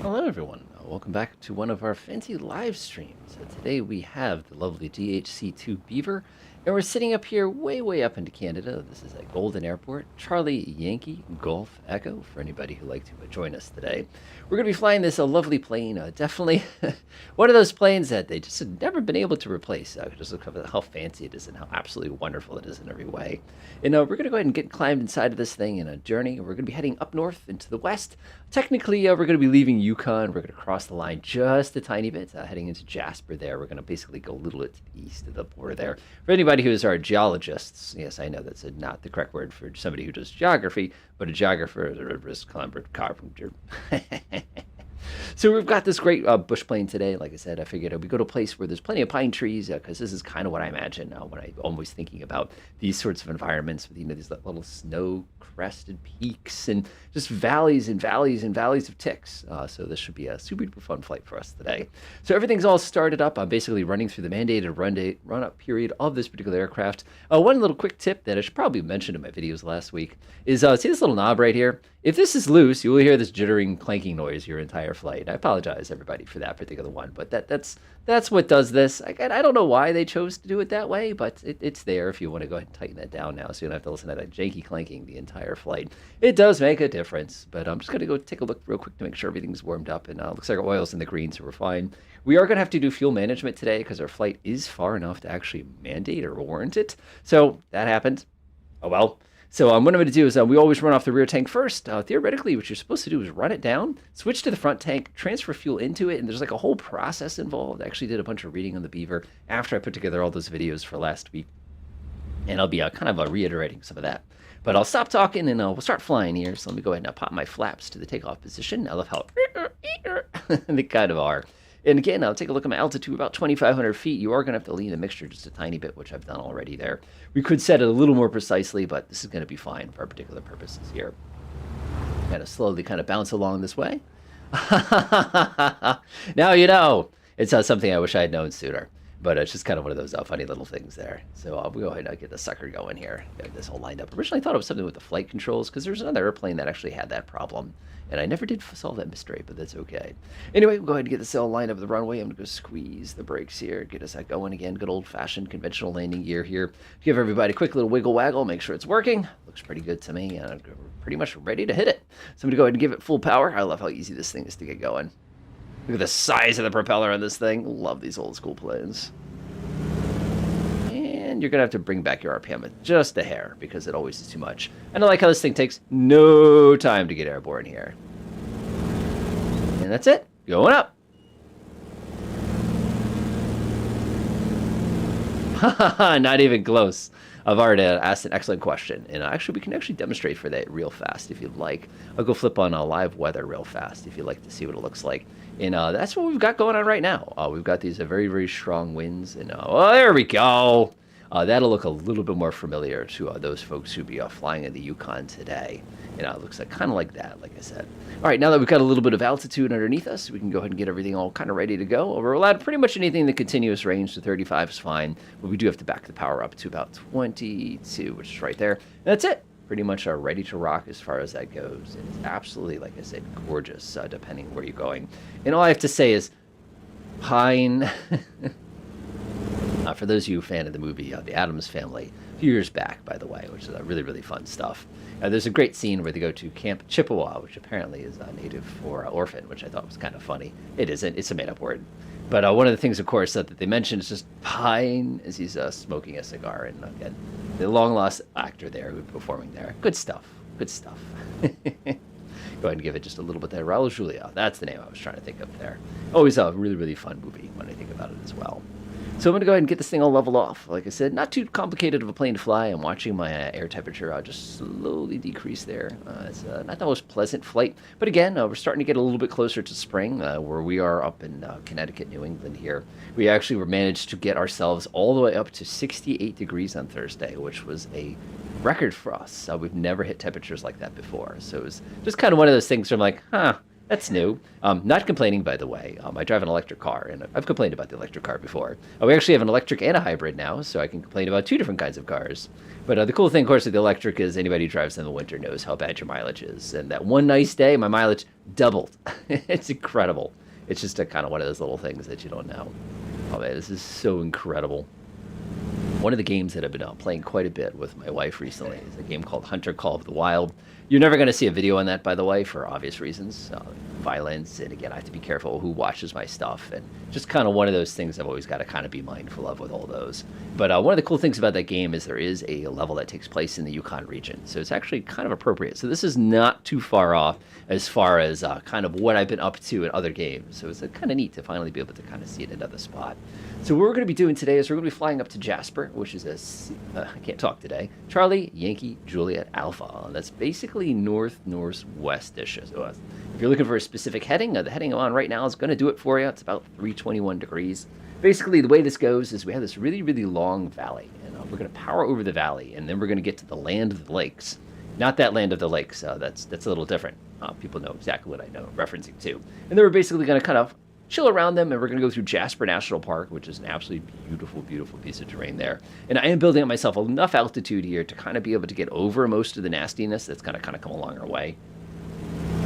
Hello, everyone. Welcome back to one of our fancy live streams. Today we have the lovely DHC2 Beaver, and we're sitting up here way up into Canada. This is at Golden Airport, Charlie Yankee Golf Echo, for anybody who'd like to join us today. We're going to be flying this lovely plane, definitely one of those planes that they just had never been able to replace. Just look at how fancy it is and how absolutely wonderful it is in every way. And we're going to go ahead and get climbed inside of this thing in a journey. We're going to be heading up north into the west. Technically, we're going to be leaving Yukon. We're going to cross the line just a tiny bit, heading into Jasper there. We're going to basically go a little bit to the east of the border there. For anybody who is our geologists, yes, I know that's not the correct word for somebody who does geography, but a geographer is a risk carpenter. So we've got this great bush plane today. Like I said, I figured we go to a place where there's plenty of pine trees, because this is kind of what I imagine when I'm always thinking about these sorts of environments with, these little snow-crested peaks and just valleys and valleys and valleys of ticks. So this should be a super fun flight for us today. So everything's all started up. I'm basically running through the mandated run-up period of this particular aircraft. One little quick tip that I should probably mention in my videos last week is, see this little knob right here? If this is loose, you will hear this jittering, clanking noise your entire flight. I apologize, everybody, for that particular one, but that's what does this. I don't know why they chose to do it that way, but it's there if you want to go ahead and tighten that down now, so you don't have to listen to that janky clanking the entire flight. It does make a difference, but I'm just going to go take a look real quick to make sure everything's warmed up, and looks like our oil's in the green, so we're fine. We are going to have to do fuel management today because our flight is far enough to actually mandate or warrant it, so that happened. Oh well. So what I'm going to do is we always run off the rear tank first. Theoretically, what you're supposed to do is run it down, switch to the front tank, transfer fuel into it, and there's like a whole process involved. I actually did a bunch of reading on the Beaver after I put together all those videos for last week, and I'll be kind of reiterating some of that. But I'll stop talking and we'll start flying here. So let me go ahead and pop my flaps to the takeoff position. I love how they kind of are. And again, I'll take a look at my altitude, about 2,500 feet. You are going to have to lean the mixture just a tiny bit, which I've done already there. We could set it a little more precisely, but this is going to be fine for our particular purposes here. Kind of slowly kind of bounce along this way. Now you know. It's something I wish I had known sooner. But it's just kind of one of those funny little things there. So we'll go ahead and get the sucker going here. Get this all lined up. Originally I thought it was something with the flight controls, because there's another airplane that actually had that problem. And I never did solve that mystery, but that's okay. Anyway, we'll go ahead and get this all lined up with the runway. I'm going to go squeeze the brakes here, get us going again. Good old-fashioned conventional landing gear here. Give everybody a quick little wiggle waggle, make sure it's working. Looks pretty good to me. We're pretty much ready to hit it. So I'm going to go ahead and give it full power. I love how easy this thing is to get going. Look at the size of the propeller on this thing. Love these old school planes. And you're going to have to bring back your RPM just a hair, because it always is too much. And I like how this thing takes no time to get airborne here. And that's it. Going up. Not even close. I've already asked an excellent question, and actually we can actually demonstrate for that real fast if you'd like. I'll go flip on live weather real fast if you'd like to see what it looks like. And that's what we've got going on right now. We've got these very strong winds, and oh, there we go. That'll look a little bit more familiar to those folks who be flying in the Yukon today. It looks like kind of like that, like I said. All right, now that we've got a little bit of altitude underneath us, we can go ahead and get everything all kind of ready to go. We're allowed pretty much anything in the continuous range, so 35 is fine. But we do have to back the power up to about 22, which is right there. And that's it. Pretty much ready to rock as far as that goes. And it's absolutely, like I said, gorgeous, depending where you're going. And all I have to say is, pine... for those of you a fan of the movie The Addams Family, a few years back, by the way, which is really fun stuff. There's a great scene where they go to Camp Chippewa, which apparently is native for orphan, which I thought was kind of funny. It isn't. It's a made-up word. But one of the things, of course, that they mention is just pine as he's smoking a cigar. And again, the long-lost actor there who's performing there. Good stuff. Good stuff. Go ahead and give it just a little bit there. Raul Julia. That's the name I was trying to think of there. Always a really fun movie when I think about it as well. So I'm going to go ahead and get this thing all leveled off. Like I said, not too complicated of a plane to fly. I'm watching my air temperature just slowly decrease there. It's not the most pleasant flight. But again, we're starting to get a little bit closer to spring, where we are up in Connecticut, New England here. We actually managed to get ourselves all the way up to 68 degrees on Thursday, which was a record for us. We've never hit temperatures like that before. So it was just kind of one of those things where I'm like, That's new. Not complaining, by the way. I drive an electric car, and I've complained about the electric car before. We actually have an electric and a hybrid now, so I can complain about two different kinds of cars. But the cool thing, of course, with the electric is anybody who drives in the winter knows how bad your mileage is. And that one nice day, my mileage doubled. It's incredible. It's just a kind of one of those little things that you don't know. Oh man, this is so incredible. One of the games that I've been playing quite a bit with my wife recently is a game called Hunter Call of the Wild. You're never going to see a video on that, by the way, for obvious reasons. Violence, and again, I have to be careful who watches my stuff, and just kind of one of those things I've always got to kind of be mindful of with all those. But one of the cool things about that game is there is a level that takes place in the Yukon region, so it's actually kind of appropriate. So this is not too far off as far as kind of what I've been up to in other games. So it's kind of neat to finally be able to kind of see it in another spot. So what we're going to be doing today is we're going to be flying up to Jasper, which is I can't talk today, Charlie, Yankee, Juliet, Alpha. And that's basically north-northwest-ish. So if you're looking for a specific heading, the heading I'm on right now is going to do it for you. It's about 321 degrees. Basically, the way this goes is we have this really, really long valley, and we're going to power over the valley, and then we're going to get to the land of the lakes. Not that land of the lakes. That's a little different. People know exactly what I know referencing to. And then we're basically going to kind of chill around them, and we're going to go through Jasper National Park, which is an absolutely beautiful, beautiful piece of terrain there. And I am building up myself enough altitude here to kind of be able to get over most of the nastiness that's going to kind of come along our way.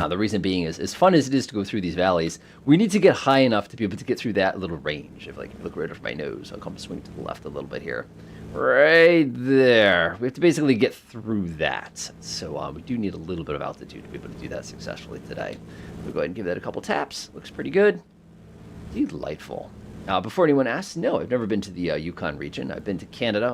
The reason being is, as fun as it is to go through these valleys, we need to get high enough to be able to get through that little range. If like, look right over my nose, I'll come swing to the left a little bit here. Right there. We have to basically get through that. So we do need a little bit of altitude to be able to do that successfully today. We'll go ahead and give that a couple taps. Looks pretty good. Delightful. Before anyone asks, no, I've never been to the Yukon region. I've been to Canada.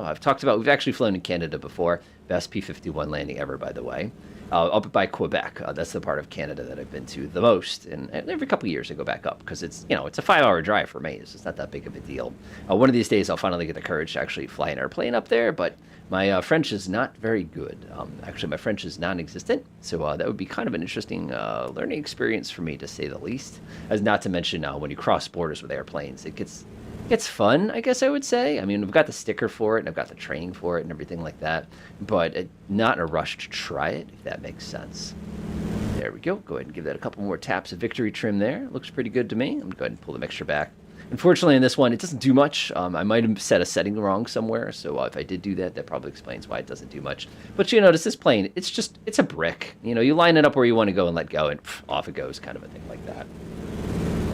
We've actually flown in Canada before. Best P-51 landing ever, by the way. Up by Quebec. That's the part of Canada that I've been to the most. And every couple of years I go back up because it's a 5-hour drive for me. So it's not that big of a deal. One of these days I'll finally get the courage to actually fly an airplane up there, but my French is not very good. Actually, my French is non-existent, so that would be kind of an interesting learning experience for me, to say the least. As not to mention, when you cross borders with airplanes, it gets fun, I guess I would say. I mean, I've got the sticker for it, and I've got the training for it, and everything like that, but not in a rush to try it, if that makes sense. There we go. Go ahead and give that a couple more taps of victory trim there. Looks pretty good to me. I'm going to go ahead and pull the mixture back. Unfortunately, in this one, it doesn't do much. I might have set a setting wrong somewhere, so if I did do that, that probably explains why it doesn't do much. But you notice this plane, it's a brick. You line it up where you want to go and let go, and off it goes, kind of a thing like that.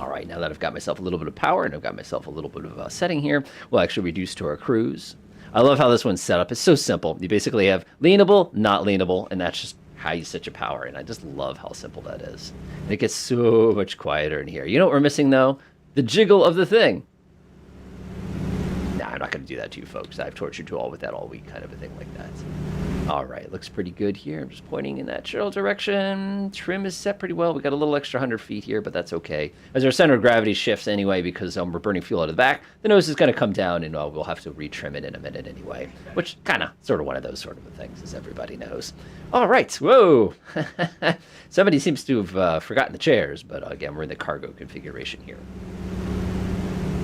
All right, now that I've got myself a little bit of power and I've got myself a little bit of setting here, we'll actually reduce to our cruise. I love how this one's set up. It's so simple. You basically have leanable, not leanable, and that's just how you set your power. And I just love how simple that is. And it gets so much quieter in here. You know what we're missing, though? The jiggle of the thing. Nah, I'm not going to do that to you folks. I've tortured you all with that all week, kind of a thing like that. All right, looks pretty good here. I'm just pointing in that general direction. Trim is set pretty well. We got a little extra 100 feet here, but that's okay. As our center of gravity shifts anyway, because we're burning fuel out of the back, the nose is going to come down, and we'll have to retrim it in a minute anyway, which kind of sort of one of those sort of things, as everybody knows. All right, whoa. Somebody seems to have forgotten the chairs, but again, we're in the cargo configuration here.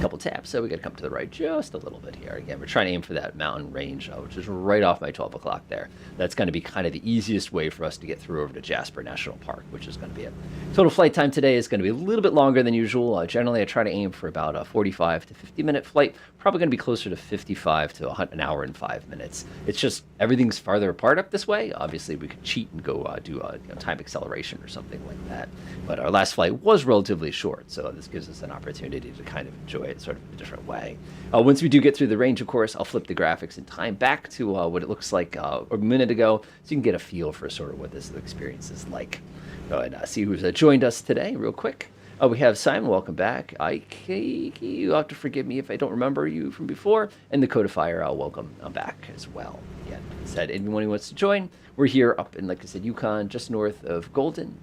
Couple taps, so we got to come to the right just a little bit here. Again, we're trying to aim for that mountain range, which is right off my 12 o'clock there. That's going to be kind of the easiest way for us to get through over to Jasper National Park, which is going to be it. Total flight time today is going to be a little bit longer than usual. Generally, I try to aim for about a 45 to 50-minute flight. Probably going to be closer to 55 to an hour and 5 minutes. It's just everything's farther apart up this way. Obviously, we could cheat and go do time acceleration or something like that. But our last flight was relatively short, so this gives us an opportunity to kind of enjoy it sort of in a different way. Once we do get through the range, of course, I'll flip the graphics in time back to what it looks like a minute ago, so you can get a feel for sort of what this experience is like. Go ahead and see who's joined us today real quick. We have Simon, welcome back. Ike, you have to forgive me if I don't remember you from before. And the Codifier, welcome back as well. Yeah, said anyone who wants to join, we're here up in, like I said, Yukon, just north of Golden,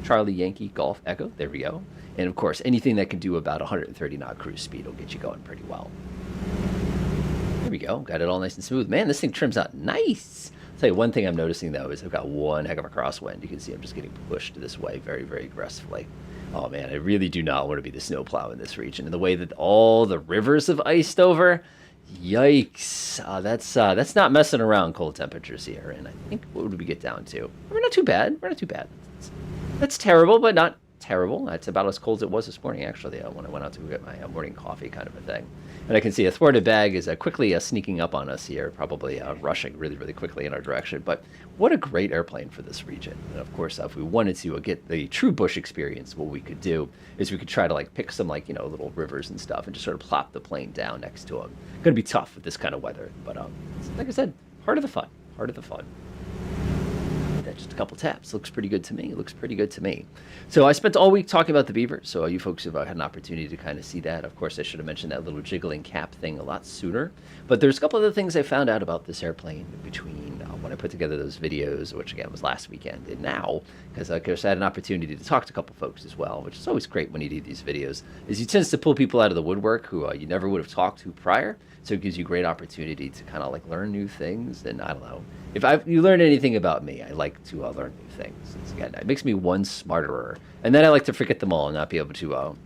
Charlie, Yankee, Golf, Echo. There we go. And of course, anything that can do about 130 knot cruise speed will get you going pretty well. There we go. Got it all nice and smooth. Man, this thing trims out nice. I'll tell you one thing I'm noticing, though, is I've got one heck of a crosswind. You can see I'm just getting pushed this way very, very aggressively. Oh, man, I really do not want to be the snowplow in this region. And the way that all the rivers have iced over, yikes. That's not messing around cold temperatures here. And I think, what would we get down to? We're not too bad. We're not too bad. That's terrible, but not terrible. It's about as cold as it was this morning, actually, when I went out to get my morning coffee kind of a thing. And I can see a thwarted bag is quickly sneaking up on us here, probably rushing really, really quickly in our direction. But what a great airplane for this region. And of course, if we wanted to get the true bush experience, what we could do is we could try to pick some little rivers and stuff and just sort of plop the plane down next to them. Going to be tough with this kind of weather, but like I said, part of the fun. Part of the fun. Just a couple taps. Looks pretty good to me. Looks pretty good to me. So I spent all week talking about the Beavers. So you folks have had an opportunity to kind of see that. Of course, I should have mentioned that little jiggling cap thing a lot sooner. But there's a couple other things I found out about this airplane between when I put together those videos, which again was last weekend, and now, because I had an opportunity to talk to a couple folks as well, which is always great when you do these videos, is you tend to pull people out of the woodwork who you never would have talked to prior. So it gives you great opportunity to kind of learn new things. And I don't know, if you learn anything about me, I like to learn new things. Again, it makes me one smarterer. And then I like to forget them all and not be able to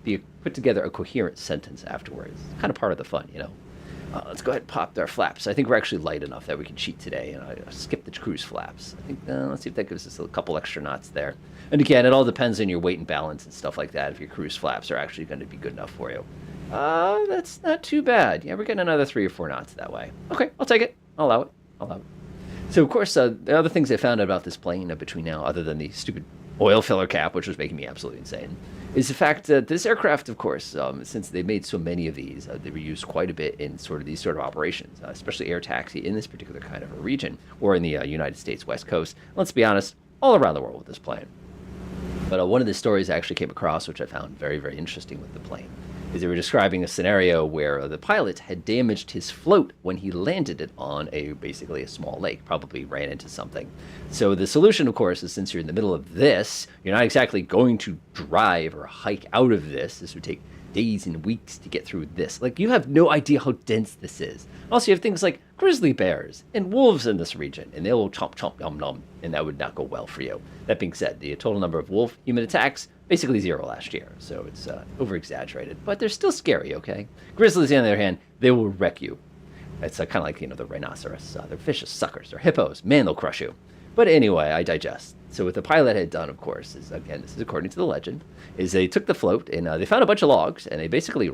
put together a coherent sentence afterwards. It's kind of part of the fun, you know. Let's go ahead and pop our flaps. I think we're actually light enough that we can cheat today and skip the cruise flaps. I think, let's see if that gives us a couple extra knots there. And again, it all depends on your weight and balance and stuff like that, if your cruise flaps are actually going to be good enough for you. That's not too bad. Yeah, we're getting another 3 or 4 knots that way. Okay, I'll take it. I'll allow it. So, of course, the other things I found out about this plane between now, other than the stupid oil filler cap, which was making me absolutely insane, is the fact that this aircraft, of course, since they made so many of these, they were used quite a bit in these sort of operations, especially air taxi in this particular kind of a region, or in the United States West Coast. Let's be honest, all around the world with this plane. But one of the stories I actually came across, which I found very, very interesting with the plane, is they were describing a scenario where the pilot had damaged his float when he landed it on basically a small lake, probably ran into something. So the solution, of course, is since you're in the middle of this, you're not exactly going to drive or hike out of this. This would take days and weeks to get through this. You have no idea how dense this is. Also, you have things like grizzly bears and wolves in this region, and they will chomp, chomp, yum, yum, and that would not go well for you. That being said, the total number of wolf-human attacks, basically 0 last year, so it's over-exaggerated, but they're still scary, okay? Grizzlies, on the other hand, they will wreck you. It's kind of like, the rhinoceros. They're vicious suckers. They're hippos. Man, they'll crush you. But anyway, I digest. So what the pilot had done, of course, is, again, this is according to the legend, is they took the float and they found a bunch of logs, and they basically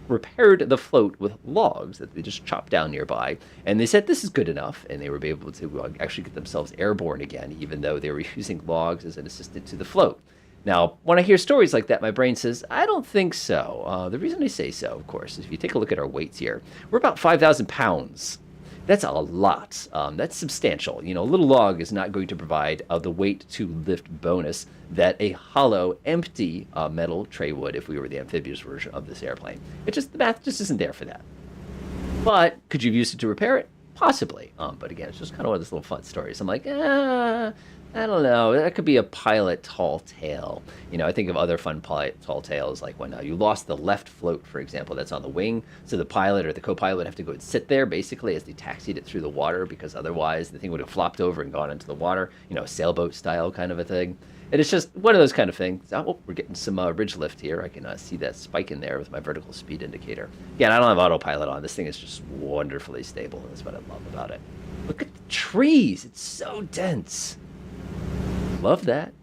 repaired the float with logs that they just chopped down nearby. And they said this is good enough, and they were able to actually get themselves airborne again, even though they were using logs as an assistant to the float. Now, when I hear stories like that, my brain says, I don't think so. The reason I say so, of course, is if you take a look at our weights here, we're about 5,000 pounds. That's a lot. That's substantial. A little log is not going to provide the weight to lift bonus that a hollow, empty metal tray would if we were the amphibious version of this airplane. The math just isn't there for that. But could you have used it to repair it? Possibly. But again, it's just kind of one of those little fun stories. I'm like, I don't know. That could be a pilot tall tale. I think of other fun pilot tall tales, like when you lost the left float, for example, that's on the wing. So the pilot or the co-pilot would have to go and sit there, basically, as they taxied it through the water, because otherwise the thing would have flopped over and gone into the water, sailboat style kind of a thing. And it's just one of those kind of things. Oh, we're getting some ridge lift here. I can see that spike in there with my vertical speed indicator. Again, I don't have autopilot on. This thing is just wonderfully stable. That's what I love about it. Look at the trees. It's so dense. Love that.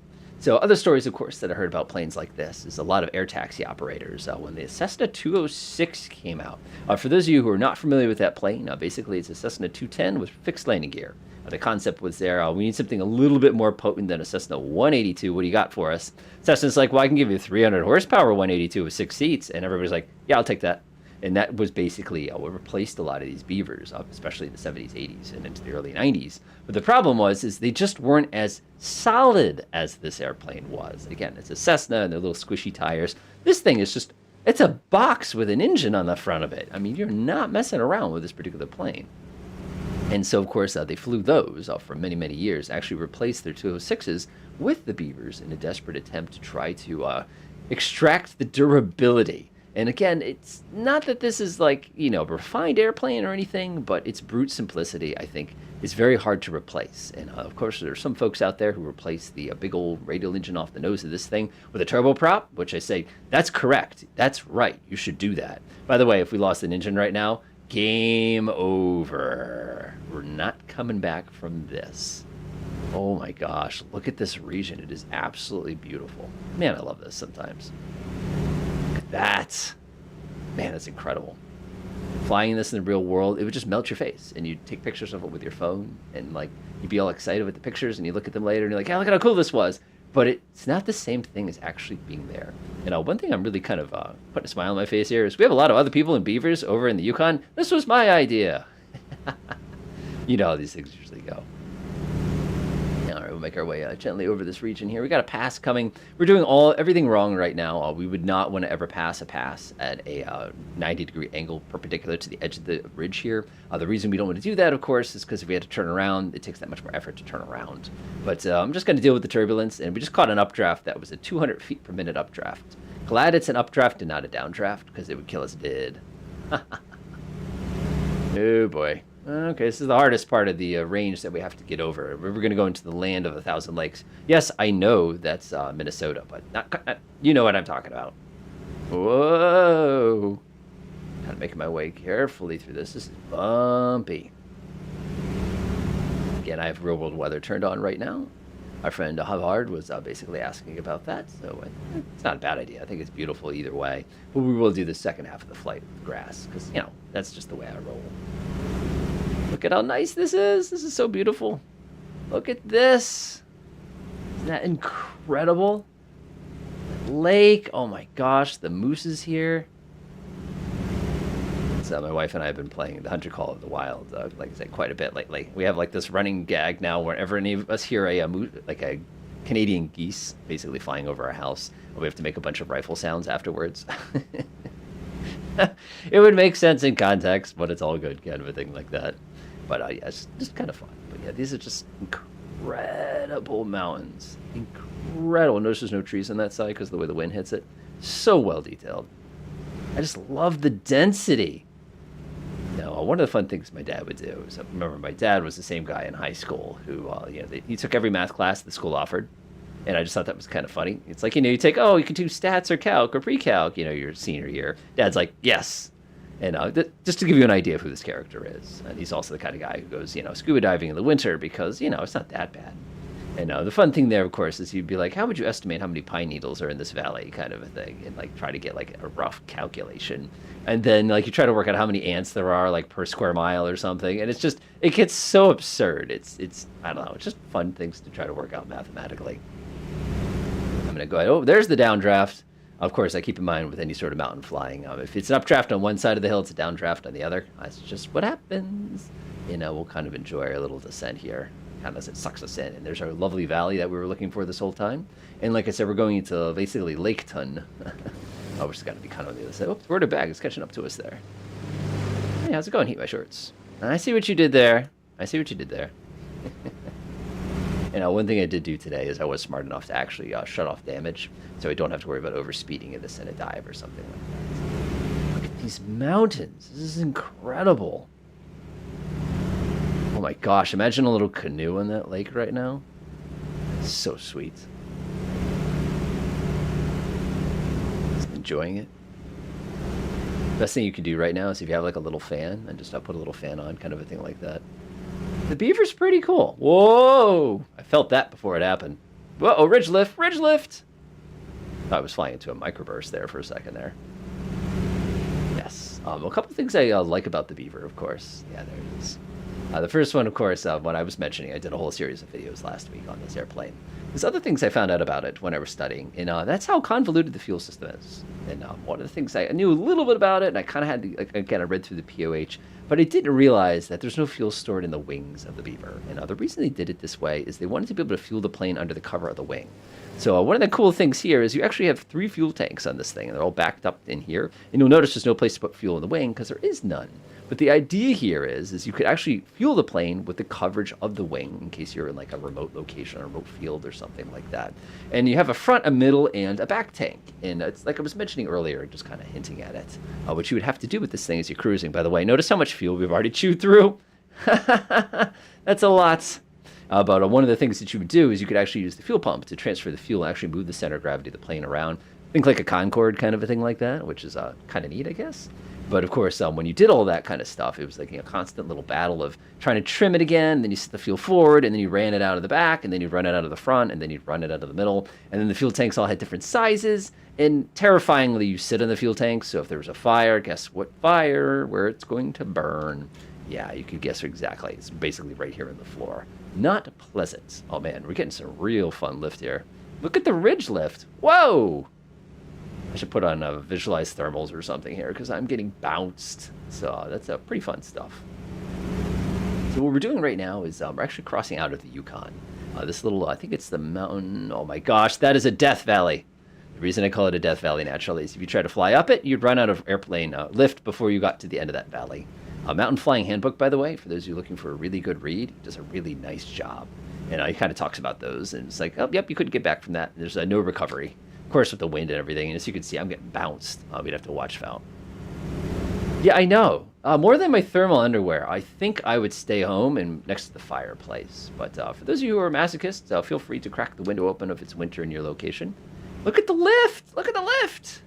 So other stories, of course, that I heard about planes like this is a lot of air taxi operators. When the Cessna 206 came out, for those of you who are not familiar with that plane, basically it's a Cessna 210 with fixed landing gear. The concept was there, we need something a little bit more potent than a Cessna 182. What do you got for us? Cessna's like, well, I can give you 300 horsepower 182 with 6 seats. And everybody's like, yeah, I'll take that. And that was basically what replaced a lot of these Beavers, especially in the 70s, 80s, and into the early 90s. But the problem is they just weren't as solid as this airplane was. Again, it's a Cessna, and they're little squishy tires. This thing is just, it's a box with an engine on the front of it. I mean, you're not messing around with this particular plane. And so, of course, they flew those for many, many years, actually replaced their 206s with the Beavers in a desperate attempt to try to extract the durability. And again, it's not that this is a refined airplane or anything, but its brute simplicity, I think, is very hard to replace. And of course, there are some folks out there who replace the big old radial engine off the nose of this thing with a turboprop, which I say, that's correct. That's right. You should do that. By the way, if we lost an engine right now, game over. We're not coming back from this. Oh my gosh, look at this region. It is absolutely beautiful. Man, I love this sometimes. Look at that. Man, that's incredible. Flying this in the real world, it would just melt your face, and you'd take pictures of it with your phone, and like you'd be all excited with the pictures, and you look at them later, and you're like, "Yeah, look at how cool this was." But it's not the same thing as actually being there. One thing I'm really kind of putting a smile on my face here is we have a lot of other people in Beavers over in the Yukon. This was my idea. You know how these things usually go. All right, we'll make our way gently over this region here. We got a pass coming. We're doing everything wrong right now. We would not want to ever pass a pass at a 90-degree angle perpendicular to the edge of the ridge here. The reason we don't want to do that, of course, is because if we had to turn around, it takes that much more effort to turn around. But I'm just going to deal with the turbulence, and we just caught an updraft that was a 200 feet per minute updraft. Glad it's an updraft and not a downdraft, because it would kill us dead. Oh boy. Okay, this is the hardest part of the range that we have to get over. We're going to go into the land of 1,000 lakes. Yes, I know that's Minnesota, but not, you know what I'm talking about. Whoa. Kind of making my way carefully through this. This is bumpy. Again, I have real world weather turned on right now. Our friend Havard was basically asking about that, so it's not a bad idea. I think it's beautiful either way. But we will do the second half of the flight with grass, because, you know, that's just the way I roll. Look at how nice this is. This is so beautiful. Look at this. Isn't that incredible? Lake. Oh my gosh, the moose is here. So my wife and I have been playing the Hunter Call of the Wild, like I said, quite a bit lately. We have like this running gag now whenever any of us hear a Canadian geese basically flying over our house, we have to make a bunch of rifle sounds afterwards. It would make sense in context, but it's all good, kind of a thing like that. But yeah, it's just kind of fun. But yeah, these are just incredible mountains. Incredible. Notice there's no trees on that side because of the way the wind hits it. So well detailed. I just love the density. One of the fun things my dad would do is, remember, my dad was the same guy in high school who, he took every math class the school offered. And I just thought that was kind of funny. It's like, you take, you can do stats or calc or pre-calc, your senior year. Dad's like, yes. And just to give you an idea of who this character is. And he's also the kind of guy who goes, scuba diving in the winter because, it's not that bad. And the fun thing there, of course, is you'd be like, how would you estimate how many pine needles are in this valley, kind of a thing, and like try to get like a rough calculation. And then like you try to work out how many ants there are like per square mile or something. And it gets so absurd. It's I don't know, it's just fun things to try to work out mathematically. I'm going to go ahead. Oh, there's the downdraft. Of course, I keep in mind with any sort of mountain flying. If it's an updraft on one side of the hill, it's a downdraft on the other. That's just what happens. We'll kind of enjoy our little descent here, kind of as it sucks us in. And there's our lovely valley that we were looking for this whole time. And like I said, we're going into basically Lake Ton. Oh, we're just got to be kind of on the other side. Oops, word of bag is catching up to us there. Hey, how's it going, Heat My Shorts? I see what you did there. And one thing I did do today is I was smart enough to actually shut off damage, so I don't have to worry about overspeeding in this in a dive or something like that. Look at these mountains. This is incredible. Oh my gosh, imagine a little canoe in that lake right now. It's so sweet. Just enjoying it. Best thing you can do right now is if you have like a little fan, and just put a little fan on, kind of a thing like that. The Beaver's pretty cool. Whoa! I felt that before it happened. Whoa, ridge lift! Thought I was flying into a microburst there for a second there. Yes. A couple things I like about the Beaver, of course. Yeah, there it is. The first one, of course, what I was mentioning, I did a whole series of videos last week on this airplane. There's other things I found out about it when I was studying, and that's how convoluted the fuel system is. And one of the things I knew a little bit about it, and I kind of had to, again, I read through the POH, but I didn't realize that there's no fuel stored in the wings of the Beaver. And the reason they did it this way is they wanted to be able to fuel the plane under the cover of the wing. So one of the cool things here is you actually have 3 fuel tanks on this thing, and they're all backed up in here. And you'll notice there's no place to put fuel in the wing because there is none. But the idea here is you could actually fuel the plane with the coverage of the wing in case you're in like a remote location or a remote field or something like that. And you have a front, a middle, and a back tank. And it's like I was mentioning earlier, just kind of hinting at it. What you would have to do with this thing as you're cruising. By the way, notice how much fuel we've already chewed through. That's a lot. But one of the things that you would do is you could actually use the fuel pump to transfer the fuel and actually move the center of gravity of the plane around. Think like a Concorde kind of a thing like that, which is kind of neat, I guess. But of course, when you did all that kind of stuff, it was like a constant little battle of trying to trim it again. Then you set the fuel forward, and then you ran it out of the back, and then you'd run it out of the front, and then you'd run it out of the middle. And then the fuel tanks all had different sizes. And terrifyingly, you sit on the fuel tank. So if there was a fire, guess what fire? Where it's going to burn. Yeah, you could guess exactly. It's basically right here in the floor. Not pleasant. Oh man, we're getting some real fun lift here. Look at the ridge lift. Whoa! I should put on visualize thermals or something here because I'm getting bounced. So that's pretty fun stuff. So what we're doing right now is we're actually crossing out of the Yukon. This little, I think it's the mountain. Oh my gosh, that is a death valley. The reason I call it a death valley naturally is if you try to fly up it, you'd run out of airplane lift before you got to the end of that valley. Mountain Flying Handbook, by the way, for those of you looking for a really good read, does a really nice job. And he kind of talks about those. And it's like, oh, yep, you couldn't get back from that. There's no recovery. Of course, with the wind and everything. And as you can see, I'm getting bounced. We'd have to watch out. Yeah, I know. More than my thermal underwear, I think I would stay home and next to the fireplace. But for those of you who are masochists, feel free to crack the window open if it's winter in your location. Look at the lift! Look at the lift!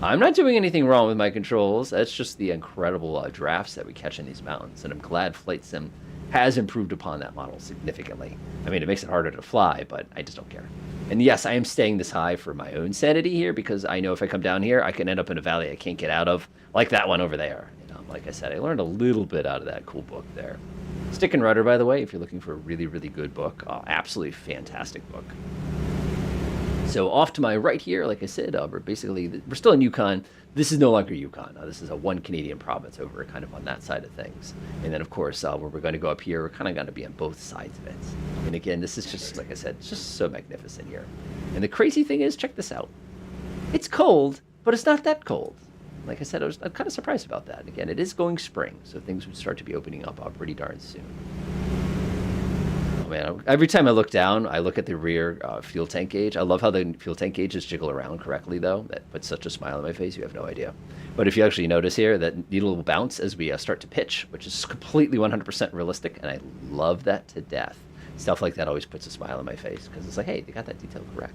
I'm not doing anything wrong with my controls. That's just the incredible drafts that we catch in these mountains. And I'm glad Flight Sim has improved upon that model significantly. I mean, it makes it harder to fly, but I just don't care. And yes, I am staying this high for my own sanity here because I know if I come down here, I can end up in a valley I can't get out of, like that one over there. Like I said, I learned a little bit out of that cool book there. Stick and Rudder, by the way, if you're looking for a really, really good book. Absolutely fantastic book. So off to my right here, like I said, we're still in Yukon. This is no longer Yukon. This is a one Canadian province over kind of on that side of things. And then, of course, where we're going to go up here, we're kind of going to be on both sides of it. And again, this is just, like I said, it's just so magnificent here. And the crazy thing is, check this out. It's cold, but it's not that cold. Like I said, I'm kind of surprised about that. Again, it is going spring, so things would start to be opening up pretty darn soon. Man, every time I look down, I look at the rear fuel tank gauge. I love how the fuel tank gauges jiggle around correctly, though. That puts such a smile on my face, you have no idea. But if you actually notice here, that needle will bounce as we start to pitch, which is completely 100% realistic, and I love that to death. Stuff like that always puts a smile on my face, because it's like, hey, they got that detail correct.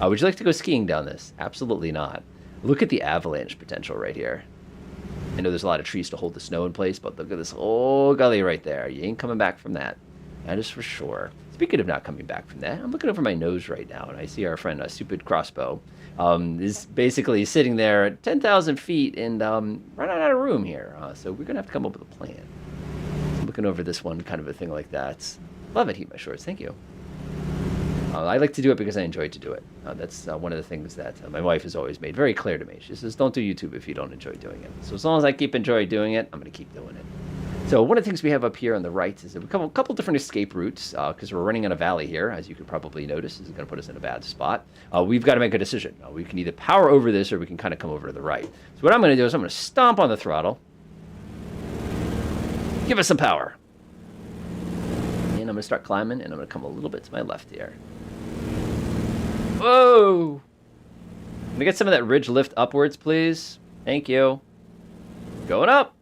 Would you like to go skiing down this? Absolutely not. Look at the avalanche potential right here. I know there's a lot of trees to hold the snow in place, but look at this whole gully right there. You ain't coming back from that. That is for sure. Speaking of not coming back from that, I'm looking over my nose right now, and I see our friend Stupid Crossbow is basically sitting there at 10,000 feet and running out of room here. So we're going to have to come up with a plan. I'm looking over this one, kind of a thing like that. Love it, Heat My Shorts. Thank you. I like to do it because I enjoy to do it. That's one of the things that my wife has always made very clear to me. She says, don't do YouTube if you don't enjoy doing it. So as long as I keep enjoying doing it, I'm going to keep doing it. So one of the things we have up here on the right is a couple different escape routes because we're running in a valley here, as you can probably notice. This is going to put us in a bad spot. We've got to make a decision. We can either power over this or we can kind of come over to the right. So what I'm going to do is I'm going to stomp on the throttle. Give us some power. And I'm going to start climbing, and I'm going to come a little bit to my left here. Whoa! Can we get some of that ridge lift upwards, please? Thank you. Going up.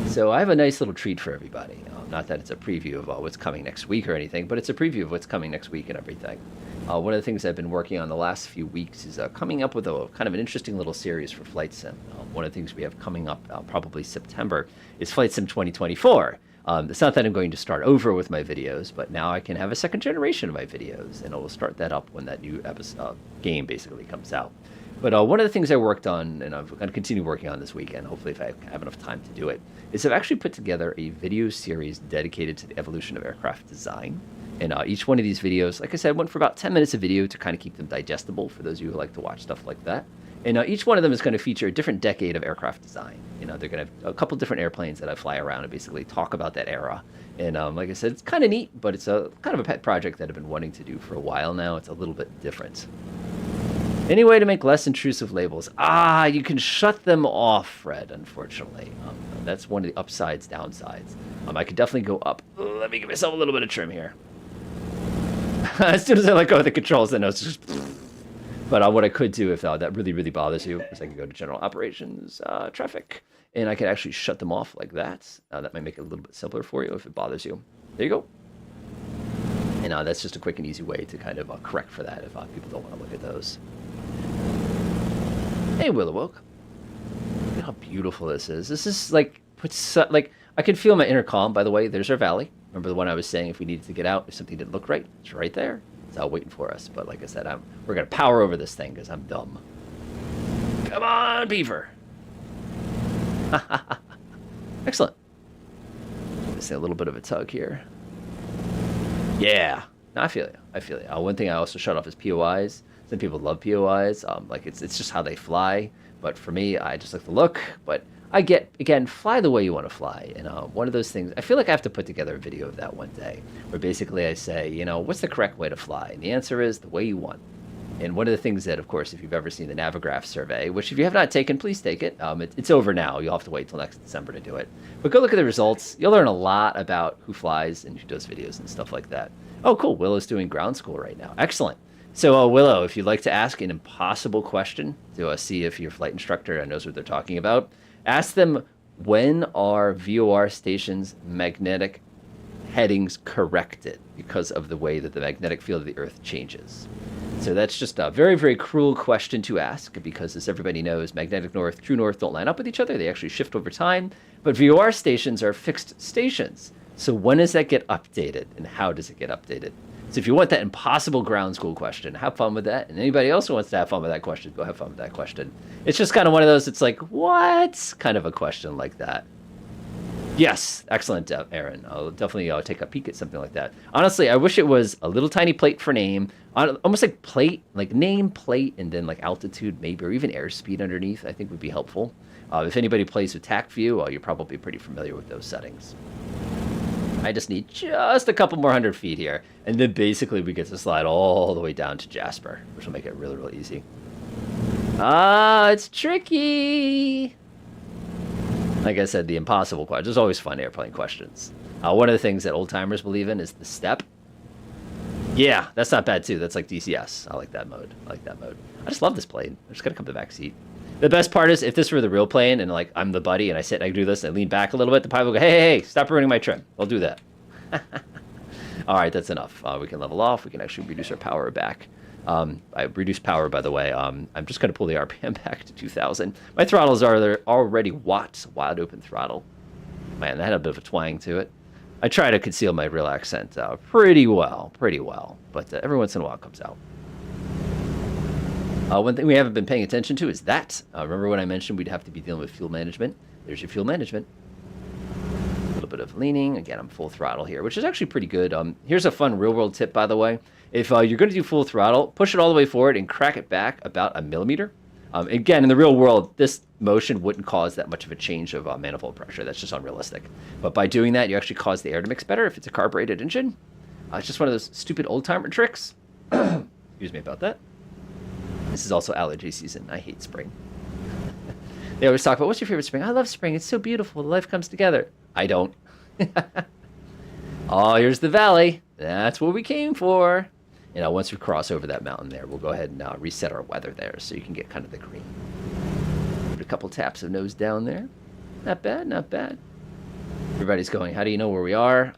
So I have a nice little treat for everybody. Not that it's a preview of what's coming next week or anything, but it's a preview of what's coming next week and everything. One of the things I've been working on the last few weeks is coming up with a kind of an interesting little series for Flight Sim. One of the things we have coming up probably September is Flight Sim 2024. It's not that I'm going to start over with my videos, but now I can have a second generation of my videos, and I will start that up when that new game basically comes out. But one of the things I worked on, and I'm going to continue working on this weekend, hopefully if I have enough time to do it, is I've actually put together a video series dedicated to the evolution of aircraft design. And each one of these videos, like I said, went for about 10 minutes of video to kind of keep them digestible for those of you who like to watch stuff like that. And each one of them is going to feature a different decade of aircraft design. They're going to have a couple different airplanes that I fly around and basically talk about that era. And like I said, it's kind of neat, but it's a kind of a pet project that I've been wanting to do for a while now. It's a little bit different. Any way to make less intrusive labels? You can shut them off, Fred, unfortunately. That's one of the upsides, downsides. I could definitely go up. Let me give myself a little bit of trim here. As soon as I let go of the controls, then it's just... But what I could do if that really, really bothers you is I could go to General Operations, Traffic, and I could actually shut them off like that. That might make it a little bit simpler for you if it bothers you. There you go. And that's just a quick and easy way to kind of correct for that if people don't want to look at those. Hey, Willowoke. Look at how beautiful this is. This is like, like, I can feel my inner calm, by the way. There's our valley. Remember the one I was saying if we needed to get out, if something didn't look right? It's right there. It's out waiting for us. But like I said, we're going to power over this thing because I'm dumb. Come on, Beaver. Excellent. Just a little bit of a tug here. Yeah. No, I feel you. I feel you. One thing I also shut off is POIs. Some people love POIs. Like it's just how they fly. But for me, I just like the look. But I get, again, fly the way you want to fly. And one of those things, I feel like I have to put together a video of that one day. Where basically I say, what's the correct way to fly? And the answer is the way you want. And one of the things that, of course, if you've ever seen the Navigraph survey, which if you have not taken, please take it. It's over now. You'll have to wait till next December to do it. But go look at the results. You'll learn a lot about who flies and who does videos and stuff like that. Oh, cool. Willow's doing ground school right now. Excellent. So, Willow, if you'd like to ask an impossible question to see if your flight instructor knows what they're talking about, ask them, when are VOR stations' magnetic headings corrected because of the way that the magnetic field of the Earth changes? So that's just a very, very cruel question to ask because, as everybody knows, magnetic north, true north don't line up with each other. They actually shift over time. But VOR stations are fixed stations. So when does that get updated and how does it get updated? So if you want that impossible ground school question, have fun with that. And anybody else who wants to have fun with that question, go have fun with that question. It's just kind of one of those, it's like, what? Kind of a question like that. Yes, excellent, Aaron. I'll definitely take a peek at something like that. Honestly, I wish it was a little tiny plate for name, almost like plate, like name, plate, and then like altitude maybe, or even airspeed underneath, I think would be helpful. If anybody plays with TAC View, you're probably pretty familiar with those settings. I just need just a couple more 100 feet here, and then basically we get to slide all the way down to Jasper, which will make it really, really easy. It's tricky. Like I said, the impossible question. There's always fun airplane questions. One of the things that old timers believe in is the step. Yeah, that's not bad too. That's like DCS. I like that mode. I just love this plane. I just gotta come to the back seat. The best part is if this were the real plane and like I'm the buddy and I sit and I do this and I lean back a little bit, the pilot will go, hey, stop ruining my trim. I'll do that. All right, that's enough. We can level off. We can actually reduce our power back. I reduced power, by the way. I'm just going to pull the RPM back to 2,000. My throttles are already watts, wide open throttle. Man, that had a bit of a twang to it. I try to conceal my real accent pretty well. But every once in a while it comes out. One thing we haven't been paying attention to is that. Remember when I mentioned we'd have to be dealing with fuel management? There's your fuel management. A little bit of leaning. Again, I'm full throttle here, which is actually pretty good. Here's a fun real-world tip, by the way. If you're going to do full throttle, push it all the way forward and crack it back about a millimeter. Again, in the real world, this motion wouldn't cause that much of a change of manifold pressure. That's just unrealistic. But by doing that, you actually cause the air to mix better if it's a carbureted engine. It's just one of those stupid old-timer tricks. Excuse me about that. This is also allergy season. I hate spring. They always talk about, what's your favorite spring? I love spring. It's so beautiful. Life comes together. I don't. Oh, here's the valley. That's what we came for. Once we cross over that mountain there, we'll go ahead and reset our weather there so you can get kind of the green. Put a couple taps of nose down there. Not bad, not bad. Everybody's going, how do you know where we are?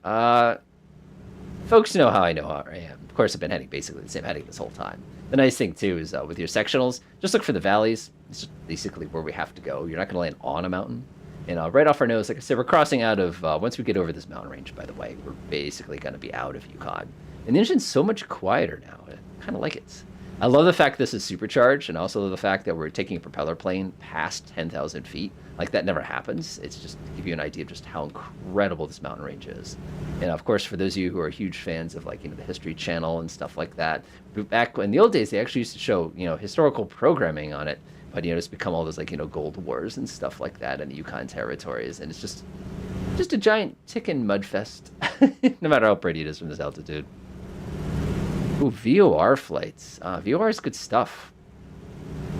Folks know how I know how I am. Of course, I've been heading basically the same heading this whole time. The nice thing, too, is with your sectionals, just look for the valleys. It's just basically where we have to go. You're not going to land on a mountain. And right off our nose, like I said, we're crossing out of, once we get over this mountain range, by the way, we're basically going to be out of Yukon. And the engine's so much quieter now. I kind of like it. I love the fact this is supercharged, and I also love the fact that we're taking a propeller plane past 10,000 feet. Like, that never happens. It's just to give you an idea of just how incredible this mountain range is. And, of course, for those of you who are huge fans of, like, the History Channel and stuff like that, back in the old days, they actually used to show, historical programming on it. But, it's become all those, like, Gold Wars and stuff like that in the Yukon territories. And it's just a giant ticking mud fest, no matter how pretty it is from this altitude. Ooh, VOR flights. VOR is good stuff.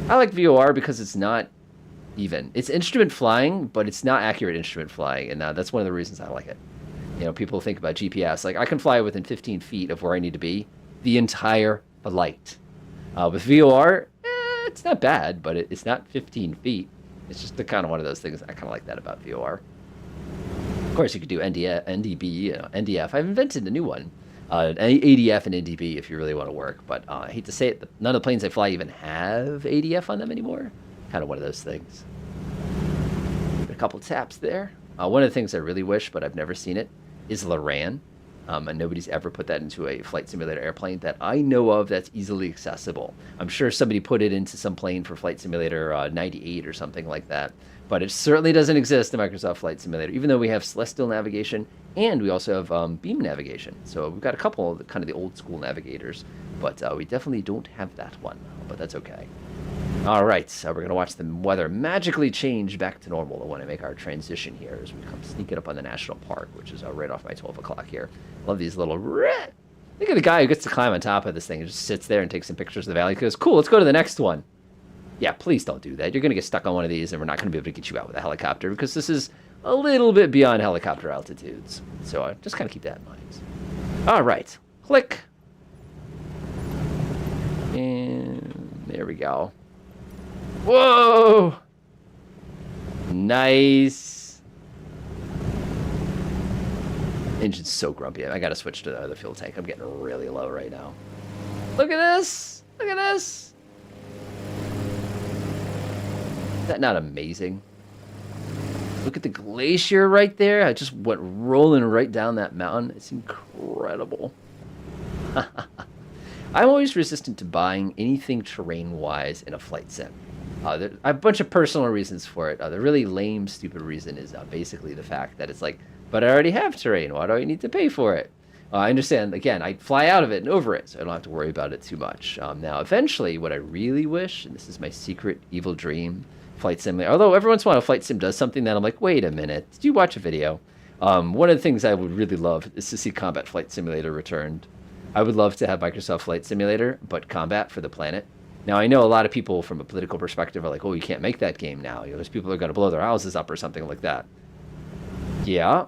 I like VOR because it's not even. It's instrument flying, but it's not accurate instrument flying. And that's one of the reasons I like it. People think about GPS. Like, I can fly within 15 feet of where I need to be the entire flight. With VOR, it's not bad, but it's not 15 feet. It's just the kind of one of those things. I kind of like that about VOR. Of course, you could do NDB, NDF. I've invented a new one. ADF and NDB if you really want to work. But I hate to say it, none of the planes I fly even have ADF on them anymore. Kind of one of those things. A couple taps there. One of the things I really wish, but I've never seen it, is LORAN. And nobody's ever put that into a flight simulator airplane that I know of that's easily accessible. I'm sure somebody put it into some plane for Flight Simulator 98 or something like that. But it certainly doesn't exist in Microsoft Flight Simulator, even though we have celestial navigation and we also have beam navigation. So we've got a couple of kind of the old school navigators, but we definitely don't have that one, but that's okay. All right, so we're going to watch the weather magically change back to normal when I make our transition here as we come sneaking up on the national park, which is right off my 12 o'clock here. Love these little... Look at the guy who gets to climb on top of this thing and just sits there and takes some pictures of the valley. He goes, cool, let's go to the next one. Yeah, please don't do that. You're going to get stuck on one of these, and we're not going to be able to get you out with a helicopter because this is a little bit beyond helicopter altitudes. So just kind of keep that in mind. All right, click. And there we go. Whoa! Nice. Engine's so grumpy. I gotta switch to the other fuel tank. I'm getting really low right now. Look at this! Look at this! Is that not amazing? Look at the glacier right there. I just went rolling right down that mountain. It's incredible. I'm always resistant to buying anything terrain-wise in a flight sim. I have a bunch of personal reasons for it. The really lame, stupid reason is basically the fact that it's like, but I already have terrain. Why do I need to pay for it? I understand. Again, I fly out of it and over it, so I don't have to worry about it too much. Now, eventually, what I really wish, and this is my secret evil dream, flight simulator. Although every once in a while, a flight sim does something that I'm like, wait a minute, did you watch a video? One of the things I would really love is to see Combat Flight Simulator returned. I would love to have Microsoft Flight Simulator, but combat for the planet. Now, I know a lot of people from a political perspective are like, oh, you can't make that game now. You know, those people are going to blow their houses up or something like that. Yeah,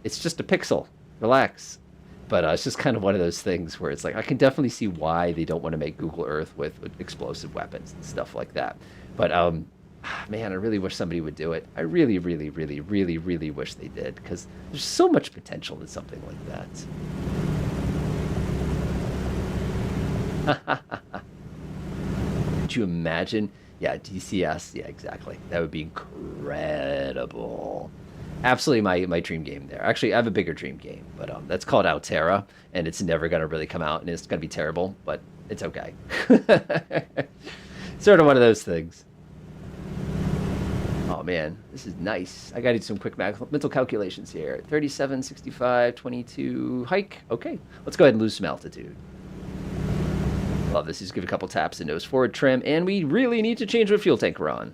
it's just a pixel. Relax. But it's just kind of one of those things where it's like, I can definitely see why they don't want to make Google Earth with explosive weapons and stuff like that. But, man, I really wish somebody would do it. I really, really, really, really, really wish they did, because there's so much potential in something like that. Could you imagine? Yeah, DCS. Yeah, exactly. That would be incredible. Absolutely my dream game there. Actually, I have a bigger dream game, but that's called Altera, and it's never going to really come out, and it's going to be terrible, but it's okay. Sort of one of those things. Oh, man, this is nice. I got to do some quick mental calculations here. 37, 65, 22, hike. Okay, let's go ahead and lose some altitude. Love this. Just give a couple taps and nose forward trim, and we really need to change what fuel tank we're on.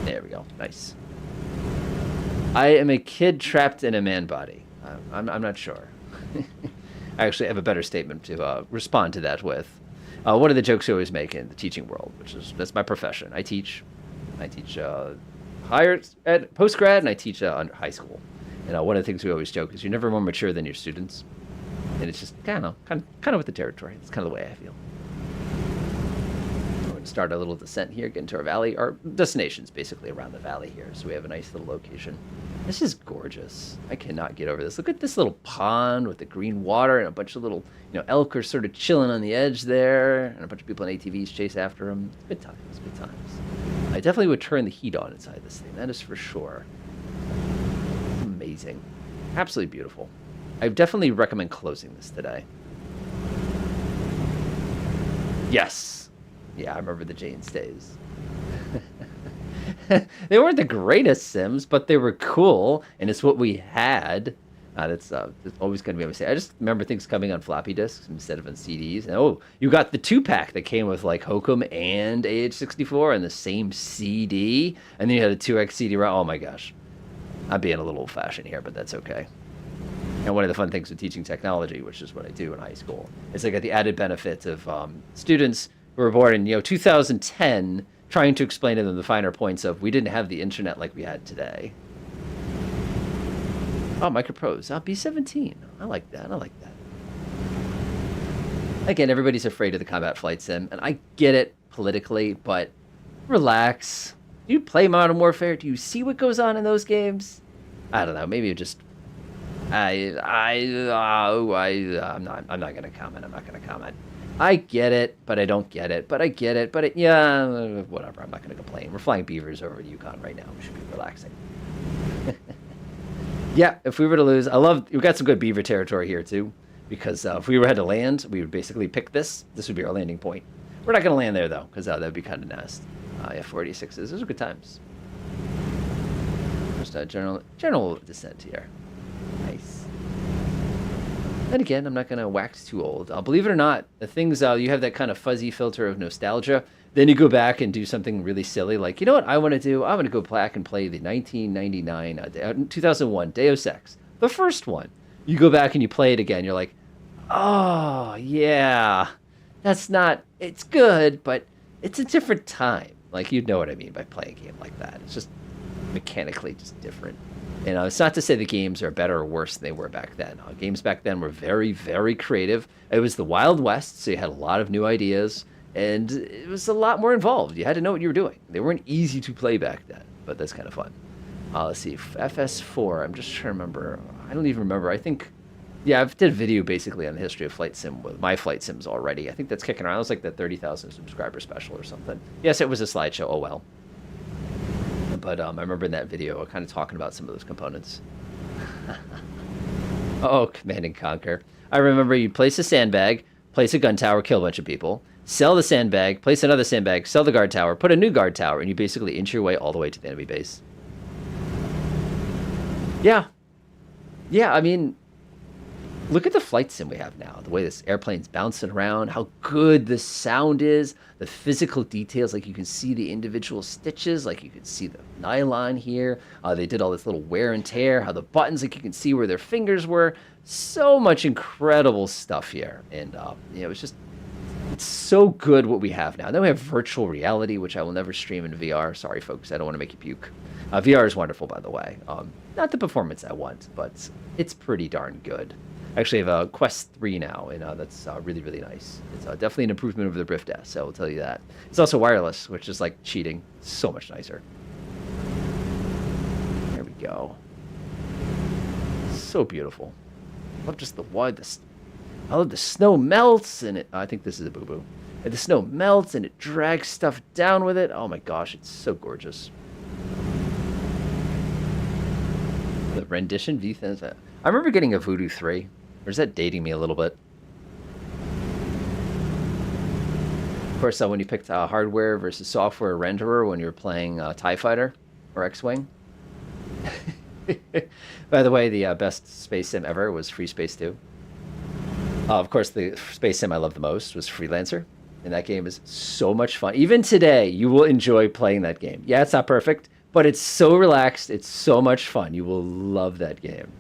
There we go. Nice. I am a kid trapped in a man body. I'm not sure. I actually have a better statement to respond to that with. One of the jokes I always make in the teaching world, that's my profession. I teach higher ed, post-grad, and I teach high school. And one of the things we always joke is you're never more mature than your students. And it's just kind of with the territory. It's kind of the way I feel. We're going to start a little descent here, get into our valley. Our destination's basically around the valley here, so we have a nice little location. This is gorgeous. I cannot get over this. Look at this little pond with the green water and a bunch of little, elk are sort of chilling on the edge there, and a bunch of people in ATVs chase after them. Good times, good times. I definitely would turn the heat on inside this thing. That is for sure. Amazing. Absolutely beautiful. I definitely recommend closing this today. Yes. Yeah, I remember the Jane's days. They weren't the greatest Sims, but they were cool, and it's what we had. That's always going to be a mistake. I just remember things coming on floppy disks instead of on CDs. And, you got the 2-pack that came with, like, Hokum and AH64 and the same CD, and then you had a 2X CD-ROM. Oh, my gosh. I'm being a little old-fashioned here, but that's okay. And one of the fun things with teaching technology, which is what I do in high school, is I got the added benefit of students who were born in 2010 trying to explain to them the finer points of we didn't have the internet like we had today. Oh, MicroProse. B17. I like that. I like that. Again, everybody's afraid of the combat flight sim, and I get it politically, but relax. Do you play Modern Warfare? Do you see what goes on in those games? I don't know. Maybe it just... I'm not gonna comment. I'm not gonna comment. I get it, but I don't get it. But I get it, but yeah, whatever. I'm not gonna complain. We're flying Beavers over the Yukon right now. We should be relaxing. Yeah, if we were to lose, we've got some good Beaver territory here too, because if we had to land, we would basically pick this. This would be our landing point. We're not gonna land there though, because that would be kind of nasty. Yeah, 486s. Those are good times. Just a general descent here. Nice. And again, I'm not going to wax too old. Believe it or not, the things, you have that kind of fuzzy filter of nostalgia. Then you go back and do something really silly. Like, you know what I want to do? I want to go back and play the 1999, 2001 Deus Ex. The first one. You go back and you play it again. You're like, oh, yeah. That's not, it's good, but it's a different time. Like, you know what I mean by playing a game like that. It's just mechanically just different. And it's not to say the games are better or worse than they were back then. Games back then were very, very creative. It was the Wild West, so you had a lot of new ideas, and it was a lot more involved. You had to know what you were doing. They weren't easy to play back then, but that's kind of fun. Let's see, FS4, I'm just trying to remember. I don't even remember. I think, yeah, I've did a video basically on the history of Flight Sim with my Flight Sims already. I think that's kicking around. It was like the 30,000 subscriber special or something. Yes, it was a slideshow. Oh, well. But I remember in that video kind of talking about some of those components. Oh, Command and Conquer. I remember you place a sandbag, place a gun tower, kill a bunch of people, sell the sandbag, place another sandbag, sell the guard tower, put a new guard tower, and you basically inch your way all the way to the enemy base. Yeah. Yeah, I mean, look at the flight sim we have now. The way this airplane's bouncing around, how good the sound is, the physical details, like you can see the individual stitches, like you can see the nylon here. They did all this little wear and tear, how the buttons, like you can see where their fingers were. So much incredible stuff here. And, it's just, it's so good what we have now. Then we have virtual reality, which I will never stream in VR. Sorry, folks, I don't want to make you puke. VR is wonderful, by the way. Not the performance I want, but it's pretty darn good. I actually have a Quest 3 now, and that's really, really nice. It's definitely an improvement over the Rift S, I will tell you that. It's also wireless, which is like cheating. So much nicer. There we go. So beautiful. I love just the I love the snow melts, and I think this is a boo-boo. And the snow melts, and it drags stuff down with it. Oh my gosh, it's so gorgeous. The rendition V10. I remember getting a Voodoo 3. Or is that dating me a little bit? Of course, when you picked hardware versus software renderer when you were playing TIE Fighter or X-Wing. By the way, the best space sim ever was Free Space 2. Of course, the space sim I love the most was Freelancer. And that game is so much fun. Even today, you will enjoy playing that game. Yeah, it's not perfect, but it's so relaxed. It's so much fun. You will love that game.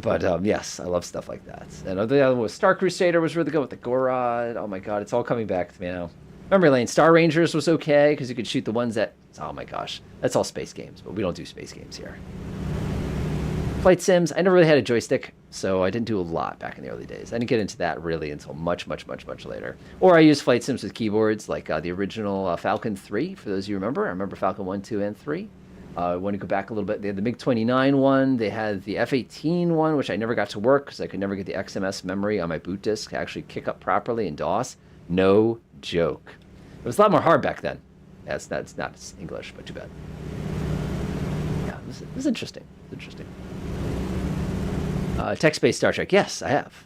But yes, I love stuff like that. And the other one was Star Crusader was really good with the Gorod. Oh my god, it's all coming back to me now. Memory Lane, Star Rangers was okay because you could shoot the ones that... Oh my gosh, that's all space games, but we don't do space games here. Flight Sims, I never really had a joystick, so I didn't do a lot back in the early days. I didn't get into that really until much, much, much, much later. Or I used Flight Sims with keyboards, like the original Falcon 3, for those of you who remember. I remember Falcon 1, 2, and 3. I want to go back a little bit. They had the MiG-29 one. They had the F-18 one, which I never got to work because I could never get the XMS memory on my boot disk to actually kick up properly in DOS. No joke. It was a lot more hard back then. That's not English, but too bad. Yeah, it was interesting. Interesting. Text-based Star Trek. Yes, I have.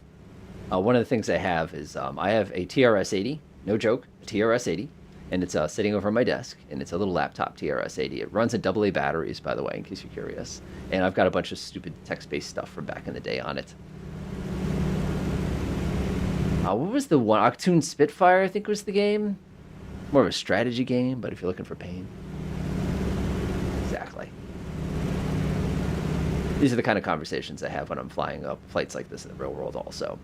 One of the things I have is I have a TRS-80. No joke, a TRS-80. And it's sitting over my desk, and it's a little laptop TRS-80. It runs on AA batteries, by the way, in case you're curious. And I've got a bunch of stupid text-based stuff from back in the day on it. What was the one? Octoon Spitfire, I think, was the game. More of a strategy game, but if you're looking for pain. Exactly. These are the kind of conversations I have when I'm flying flights like this in the real world also.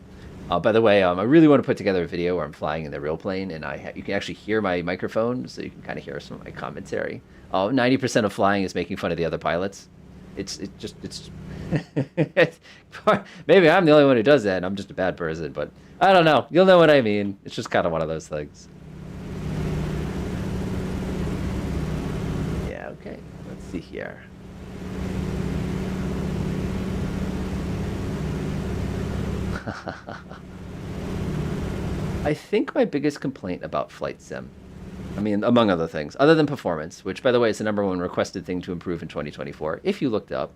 By the way, I really want to put together a video where I'm flying in the real plane, and you can actually hear my microphone, so you can kind of hear some of my commentary. 90% of flying is making fun of the other pilots. It's maybe I'm the only one who does that, and I'm just a bad person, but I don't know. You'll know what I mean. It's just kind of one of those things. Yeah, okay. Let's see here. I think my biggest complaint about Flight Sim, I mean, among other things, other than performance, which, by the way, is the number one requested thing to improve in 2024, if you looked up,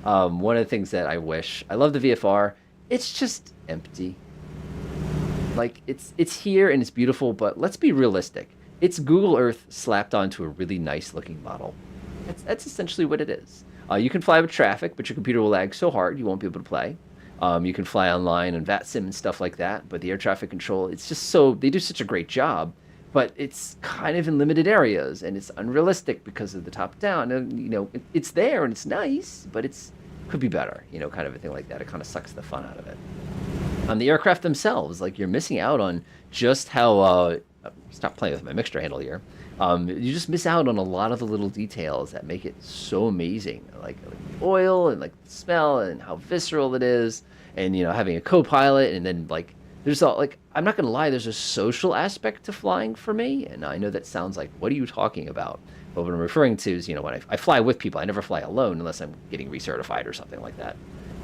one of the things that I wish, I love the VFR, it's just empty. Like, it's here and it's beautiful, but let's be realistic. It's Google Earth slapped onto a really nice looking model. That's essentially what it is. You can fly with traffic, but your computer will lag so hard you won't be able to play. You can fly online and VATSIM and stuff like that, but the air traffic control, it's just so, they do such a great job, but it's kind of in limited areas and it's unrealistic because of the top down. And, it's there and it's nice, but it's could be better, kind of a thing like that. It kind of sucks the fun out of it. On the aircraft themselves, like you're missing out on just how, stop playing with my mixture handle here. You just miss out on a lot of the little details that make it so amazing, like the oil and like the smell and how visceral it is, and having a co-pilot, and then like there's all like I'm not gonna lie, there's a social aspect to flying for me, and I know that sounds like what are you talking about? But what I'm referring to is when I fly with people, I never fly alone unless I'm getting recertified or something like that.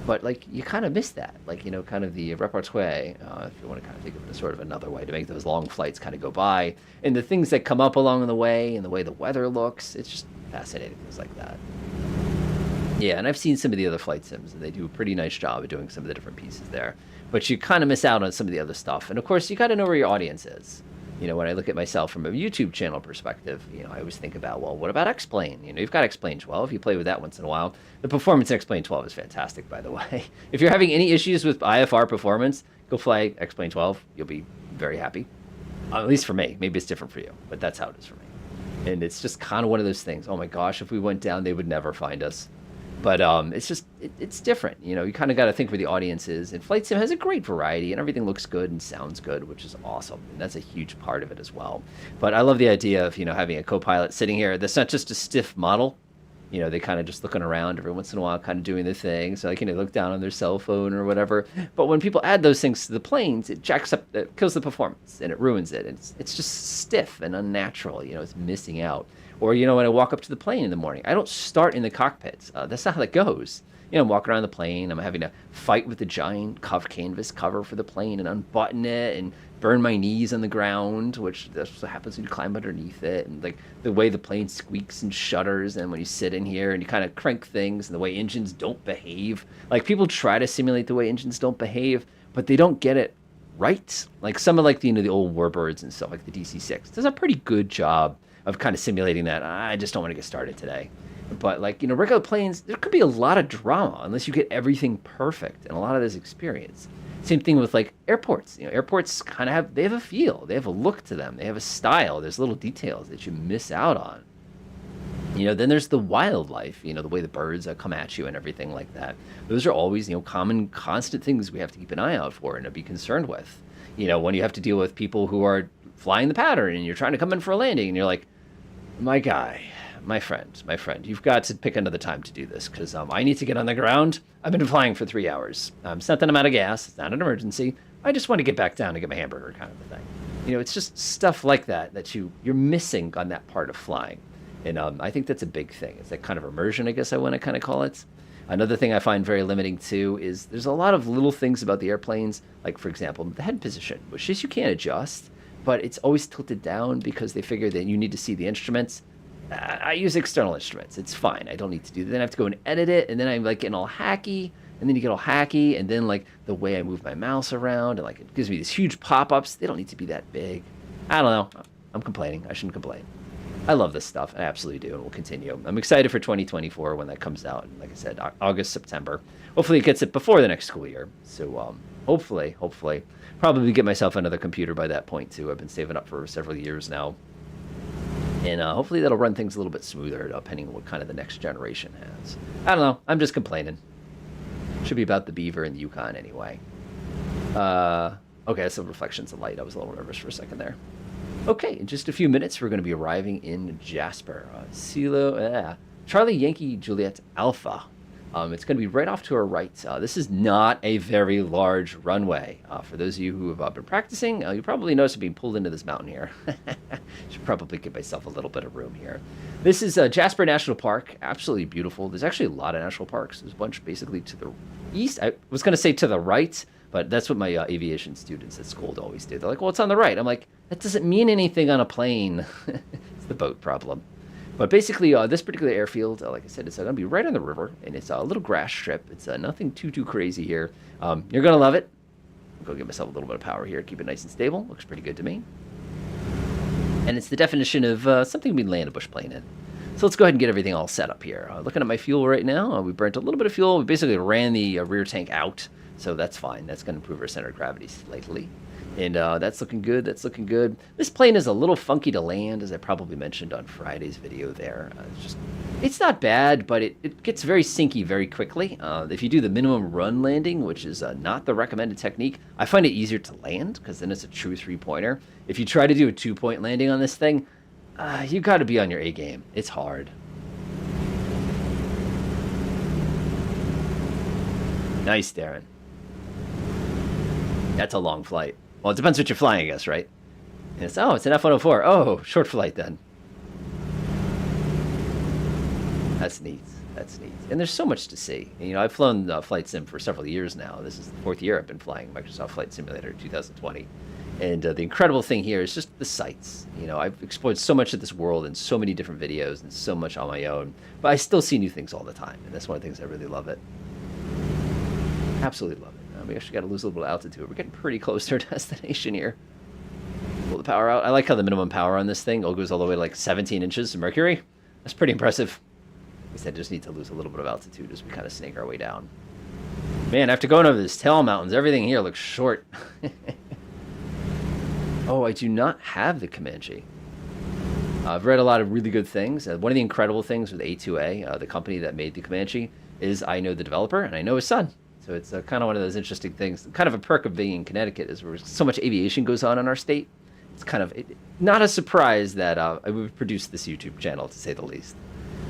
But like you kind of miss that, like kind of the repertoire, if you want to kind of think of it as sort of another way to make those long flights kind of go by, and the things that come up along the way, and the way the weather looks. It's just fascinating, things like that. Yeah, and I've seen some of the other flight sims, and they do a pretty nice job of doing some of the different pieces there. But you kind of miss out on some of the other stuff, and of course, you got to know where your audience is. When I look at myself from a YouTube channel perspective, I always think about, well, what about X-Plane? You've got X-Plane 12. You play with that once in a while. The performance in X-Plane 12 is fantastic, by the way. If you're having any issues with IFR performance, go fly X-Plane 12. You'll be very happy. At least for me. Maybe it's different for you, but that's how it is for me. And it's just kind of one of those things. Oh my gosh, if we went down, they would never find us. But it's just, it's different. You kind of got to think where the audience is. And Flight Sim has a great variety, and everything looks good and sounds good, which is awesome. And that's a huge part of it as well. But I love the idea of, having a co-pilot sitting here. That's not just a stiff model. They kind of just looking around every once in a while, kind of doing their thing. So, they look down on their cell phone or whatever. But when people add those things to the planes, it jacks up, it kills the performance, and it ruins it. It's just stiff and unnatural. It's missing out. Or, when I walk up to the plane in the morning, I don't start in the cockpit. That's not how that goes. I'm walking around the plane. I'm having to fight with the giant canvas cover for the plane and unbutton it and burn my knees on the ground, which that's what happens when you climb underneath it. And like the way the plane squeaks and shudders, and when you sit in here and you kind of crank things, and the way engines don't behave. Like people try to simulate the way engines don't behave, but they don't get it right. Like some of the old Warbirds and stuff, like the DC-6 does a pretty good job of kind of simulating that. I just don't want to get started today. But regular planes, there could be a lot of drama unless you get everything perfect, and a lot of this experience. Same thing with like airports. Airports kind of have a feel, they have a look to them, they have a style. There's little details that you miss out on. Then there's the wildlife, the way the birds come at you and everything like that. Those are always, common, constant things we have to keep an eye out for and to be concerned with. When you have to deal with people who are flying the pattern and you're trying to come in for a landing and you're like, my guy, my friend, you've got to pick another time to do this because I need to get on the ground. I've been flying for 3 hours. It's not that I'm out of gas. It's not an emergency. I just want to get back down and get my hamburger, kind of a thing. It's just stuff like that you're missing on that part of flying. And I think that's a big thing. It's that kind of immersion, I guess I want to kind of call it. Another thing I find very limiting too is there's a lot of little things about the airplanes, like for example, the head position, which is you can't adjust, but it's always tilted down because they figure that you need to see the instruments. I use external instruments. It's fine. I don't need to do that. Then I have to go and edit it, and then I'm like getting all hacky, and then you get all hacky, and then like the way I move my mouse around, and like it gives me these huge pop-ups. They don't need to be that big. I don't know. I'm complaining. I shouldn't complain. I love this stuff. I absolutely do, and we'll continue. I'm excited for 2024 when that comes out. Like I said, August, September. Hopefully it gets it before the next school year. So hopefully, probably get myself another computer by that point too. I've been saving up for several years now. And hopefully that'll run things a little bit smoother, depending on what kind of the next generation has. I don't know. I'm just complaining. Should be about the Beaver and the Yukon anyway. Okay, so reflections of light. I was a little nervous for a second there. Okay, in just a few minutes, we're going to be arriving in Jasper. Charlie Yankee Juliet Alpha. It's going to be right off to our right. This is not a very large runway. For those of you who have been practicing, you probably noticed I'm being pulled into this mountain here. Should probably give myself a little bit of room here. This is Jasper National Park. Absolutely beautiful. There's actually a lot of national parks. There's a bunch basically to the east. I was going to say to the right, But that's what my aviation students at school always do. They're like, well, it's on the right. I'm like, that doesn't mean anything on a plane. It's the boat problem. But basically, this particular airfield, like I said, it's going to be right on the river, and it's a little grass strip. It's nothing too crazy here. You're going to love it. I'll go give myself a little bit of power here, keep it nice and stable. Looks pretty good to me. And it's the definition of something we land a bush plane in. So let's go ahead and get everything all set up here. Looking at my fuel right now, we burnt a little bit of fuel. We basically ran the rear tank out, so that's fine. That's going to improve our center of gravity slightly. And that's looking good. That's looking good. This plane is a little funky to land, as I probably mentioned on Friday's video there. It's not bad, but it gets very sinky very quickly. If you do the minimum run landing, which is not the recommended technique, I find it easier to land because then it's a true three-pointer. If you try to do a two-point landing on this thing, you got to be on your A game. It's hard. Nice, Darren. That's a long flight. Well, it depends what you're flying, I guess, right? And it's an F-104. Oh, short flight then. That's neat. That's neat. And there's so much to see. You know, I've flown Flight Sim for several years now. This is the 4th year I've been flying Microsoft Flight Simulator 2020. And the incredible thing here is just the sights. You know, I've explored so much of this world in so many different videos and so much on my own. But I still see new things all the time. And that's one of the things I really love it. Absolutely love it. We actually got to lose a little bit of altitude. We're getting pretty close to our destination here. Pull the power out. I like how the minimum power on this thing goes all the way to like 17 inches of mercury. That's pretty impressive. I said, just need to lose a little bit of altitude as we kind of snake our way down. Man, after going over these tail mountains, everything here looks short. Oh, I do not have the Comanche. I've read a lot of really good things. One of the incredible things with A2A, the company that made the Comanche, is I know the developer and I know his son. So it's kind of one of those interesting things. Kind of a perk of being in Connecticut is where so much aviation goes on in our state. It's kind of not a surprise that I would produce this YouTube channel, to say the least.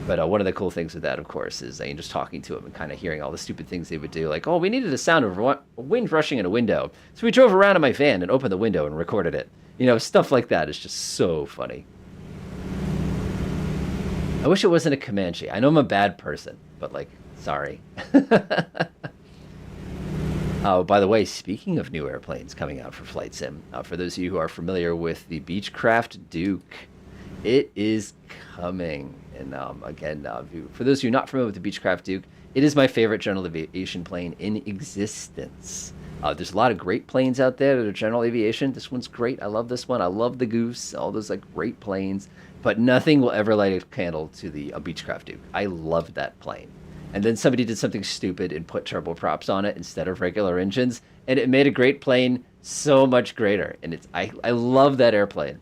But one of the cool things with that, of course, is just talking to him and kind of hearing all the stupid things they would do. Like, oh, we needed a sound of wind rushing in a window. So we drove around in my van and opened the window and recorded it. You know, stuff like that is just so funny. I wish it wasn't a Comanche. I know I'm a bad person, but, like, sorry. Oh, by the way, speaking of new airplanes coming out for Flight Sim, for those of you who are familiar with the Beechcraft Duke, it is coming. And again, for those of you not familiar with the Beechcraft Duke, it is my favorite general aviation plane in existence. There's a lot of great planes out there that are general aviation. This one's great. I love this one. I love the Goose, all those like great planes. But nothing will ever light a candle to the Beechcraft Duke. I love that plane. And then somebody did something stupid and put turboprops on it instead of regular engines, and it made a great plane so much greater. And I love that airplane.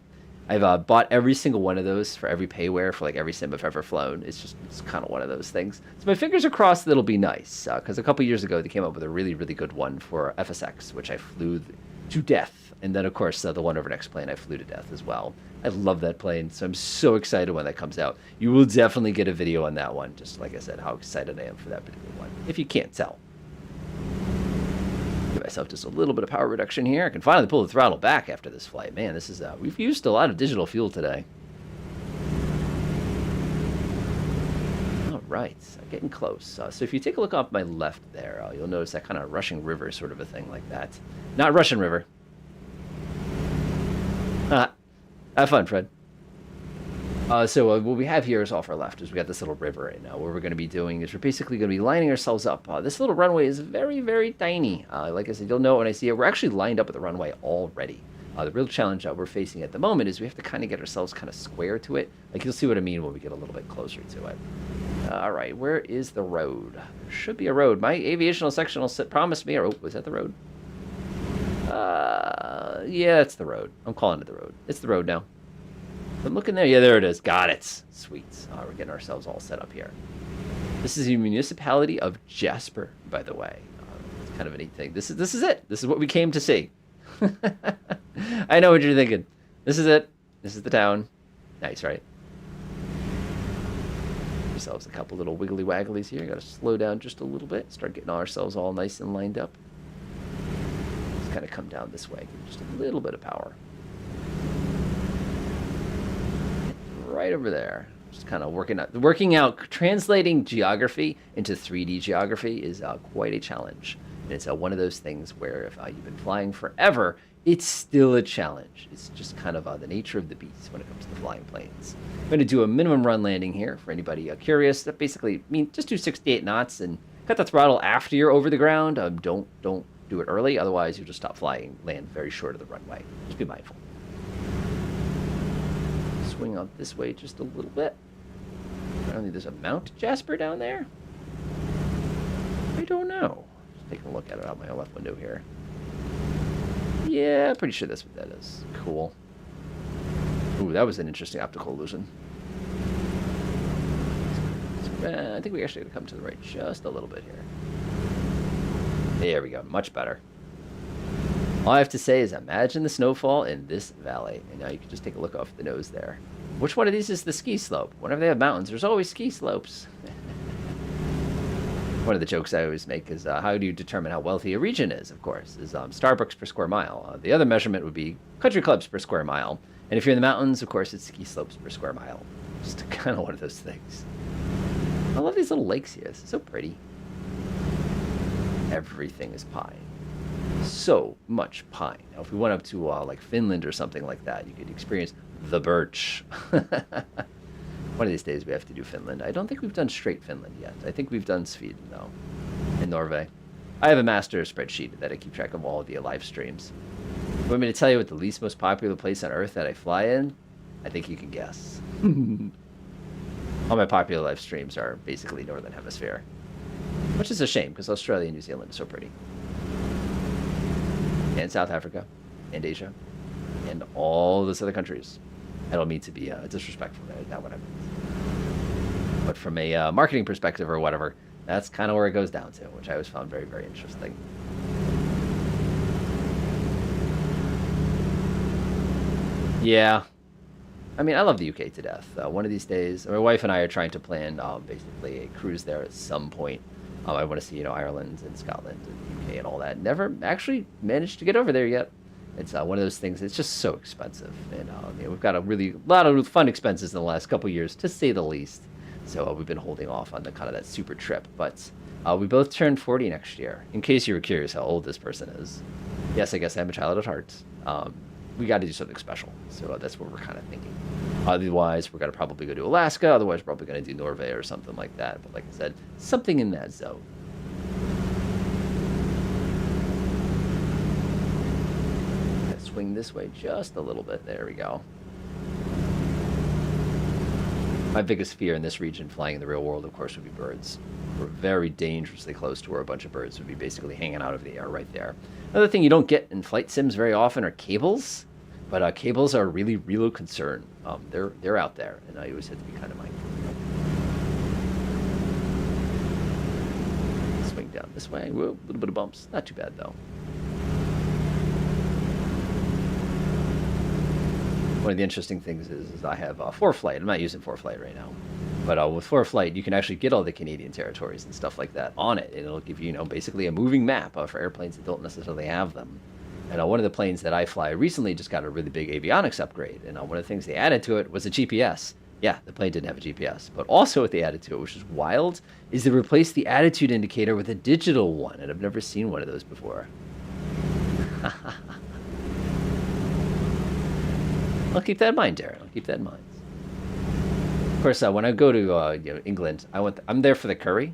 I've bought every single one of those for every payware for like every sim I've ever flown. It's kind of one of those things. So my fingers are crossed that it'll be nice, because a couple years ago they came up with a really good one for FSX, which I flew to death. And then, of course, the one over next plane I flew to death as well. I love that plane, so I'm so excited when that comes out. You will definitely get a video on that one, just like I said, how excited I am for that particular one, if you can't tell. Give myself just a little bit of power reduction here. I can finally pull the throttle back after this flight. Man, this is we've used a lot of digital fuel today. All right, getting close. So if you take a look off my left there, you'll notice that kind of rushing river sort of a thing like that. Not Russian River. Have fun, Fred. So what we have here is off our left is we got this little river right now. What we're going to be doing is we're basically going to be lining ourselves up. This little runway is very tiny. Like I said, you'll know when I see it. We're actually lined up with the runway already. The real challenge that we're facing at the moment is we have to kind of get ourselves kind of square to it. Like, you'll see what I mean when we get a little bit closer to it. All right, where is the road? There should be a road. My aviational sectional promised me, or was that the road? Yeah, it's the road. I'm calling it the road. It's the road now. I'm looking there. Yeah, there it is. Got it. Sweet. We're getting ourselves all set up here. This is the municipality of Jasper, by the way. It's kind of a neat thing. This is it. This is what we came to see. I know what you're thinking. This is it. This is the town. Nice, right? Ourselves a couple little wiggly wagglies here. Got to slow down just a little bit. Start getting ourselves all nice and lined up. Just kind of come down this way. Give just a little bit of power. Right over there. Just kind of working out. Translating geography into 3D geography is quite a challenge. And it's one of those things where if you've been flying forever, it's still a challenge. It's just kind of the nature of the beast when it comes to flying planes. I'm going to do a minimum run landing here for anybody curious. That basically means just do 68 knots and cut the throttle after you're over the ground. Don't do it early, otherwise you'll just stop flying, land very short of the runway. Just be mindful. Swing out this way just a little bit. I don't think there's a Mount Jasper down there. I don't know. Just taking a look at it out my left window here. Yeah, pretty sure that's what that is. Cool. Ooh, that was an interesting optical illusion. I think we actually got to come to the right just a little bit here. There we go. Much better. All I have to say is imagine the snowfall in this valley. And now you can just take a look off the nose there. Which one of these is the ski slope? Whenever they have mountains, there's always ski slopes. One of the jokes I always make is how do you determine how wealthy a region is, of course, is Starbucks per square mile. The other measurement would be country clubs per square mile. And if you're in the mountains, of course, it's ski slopes per square mile. Just kind of one of those things. I love these little lakes here. This is so pretty. Everything is pine. So much pine. Now, if we went up to like Finland or something like that, you could experience the birch. One of these days we have to do Finland. I don't think we've done straight Finland yet. I think we've done Sweden, though, and Norway. I have a master spreadsheet that I keep track of all of the live streams. You want me to tell you what the least most popular place on Earth that I fly in? I think you can guess. All my popular live streams are basically Northern Hemisphere. Which is a shame, because Australia and New Zealand are so pretty. And South Africa, and Asia, and all those other countries. I don't mean to be disrespectful, that's not what I meant. But from a marketing perspective or whatever, that's kind of where it goes down to, which I always found very, very interesting. Yeah. I mean, I love the UK to death. One of these days, my wife and I are trying to plan basically a cruise there at some point. I want to see, Ireland and Scotland and UK and all that. Never actually managed to get over there yet. It's one of those things. It's just so expensive, and we've got a lot of fun expenses in the last couple of years, to say the least. So we've been holding off on the kind of that super trip. But we both turn 40 next year. In case you were curious how old this person is, yes, I guess I'm a child at heart. We got to do something special. So that's what we're kind of thinking. Otherwise, we're going to probably go to Alaska. Otherwise, we're probably going to do Norway or something like that. But like I said, something in that zone. Swing this way just a little bit. There we go. My biggest fear in this region, flying in the real world, of course, would be birds. We're very dangerously close to where a bunch of birds would be basically hanging out of the air right there. Another thing you don't get in flight sims very often are cables, but cables are a really real concern. They're out there, and I always have to be kind of mindful. Swing down this way. Whoa, a little bit of bumps. Not too bad, though. One of the interesting things is I have ForeFlight. I'm not using ForeFlight right now. But with ForeFlight, you can actually get all the Canadian territories and stuff like that on it. And it'll give you, basically a moving map for airplanes that don't necessarily have them. And one of the planes that I fly recently just got a really big avionics upgrade. And one of the things they added to it was a GPS. Yeah, the plane didn't have a GPS. But also what they added to it, which is wild, is they replaced the attitude indicator with a digital one. And I've never seen one of those before. I'll keep that in mind, Darren. I'll keep that in mind. Of course, when I go to England, I'm there for the curry.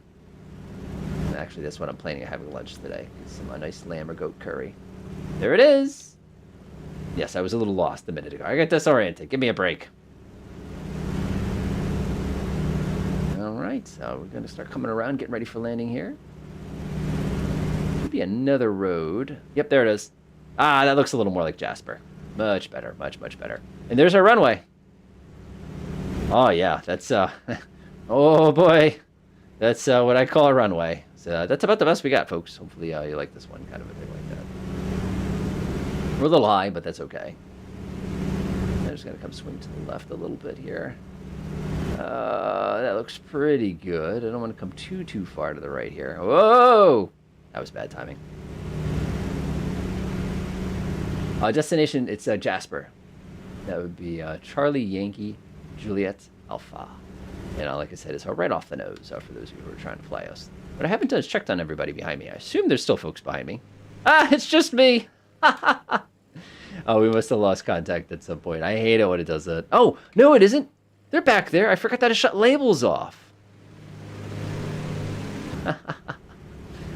And actually, that's what I'm planning on having lunch today. Some nice lamb or goat curry. There it is. Yes, I was a little lost a minute ago. I got disoriented. Give me a break. All right, so we're going to start coming around, getting ready for landing here. Maybe another road. Yep, there it is. Ah, that looks a little more like Jasper. Much better, much, much better. And there's our runway. Oh, yeah, that's, oh, boy. That's what I call a runway. So that's about the best we got, folks. Hopefully you like this one, kind of a thing like that. We're a little high, but that's okay. I'm just going to come swing to the left a little bit here. That looks pretty good. I don't want to come too far to the right here. Whoa! That was bad timing. Destination, it's Jasper. That would be Charlie Yankee Juliet Alpha. And like I said, it's right off the nose for those of you who are trying to fly us. What I haven't done is checked on everybody behind me. I assume there's still folks behind me. Ah, it's just me. Oh, we must have lost contact at some point. I hate it when it does that. Oh, no, it isn't. They're back there. I forgot that to shut labels off.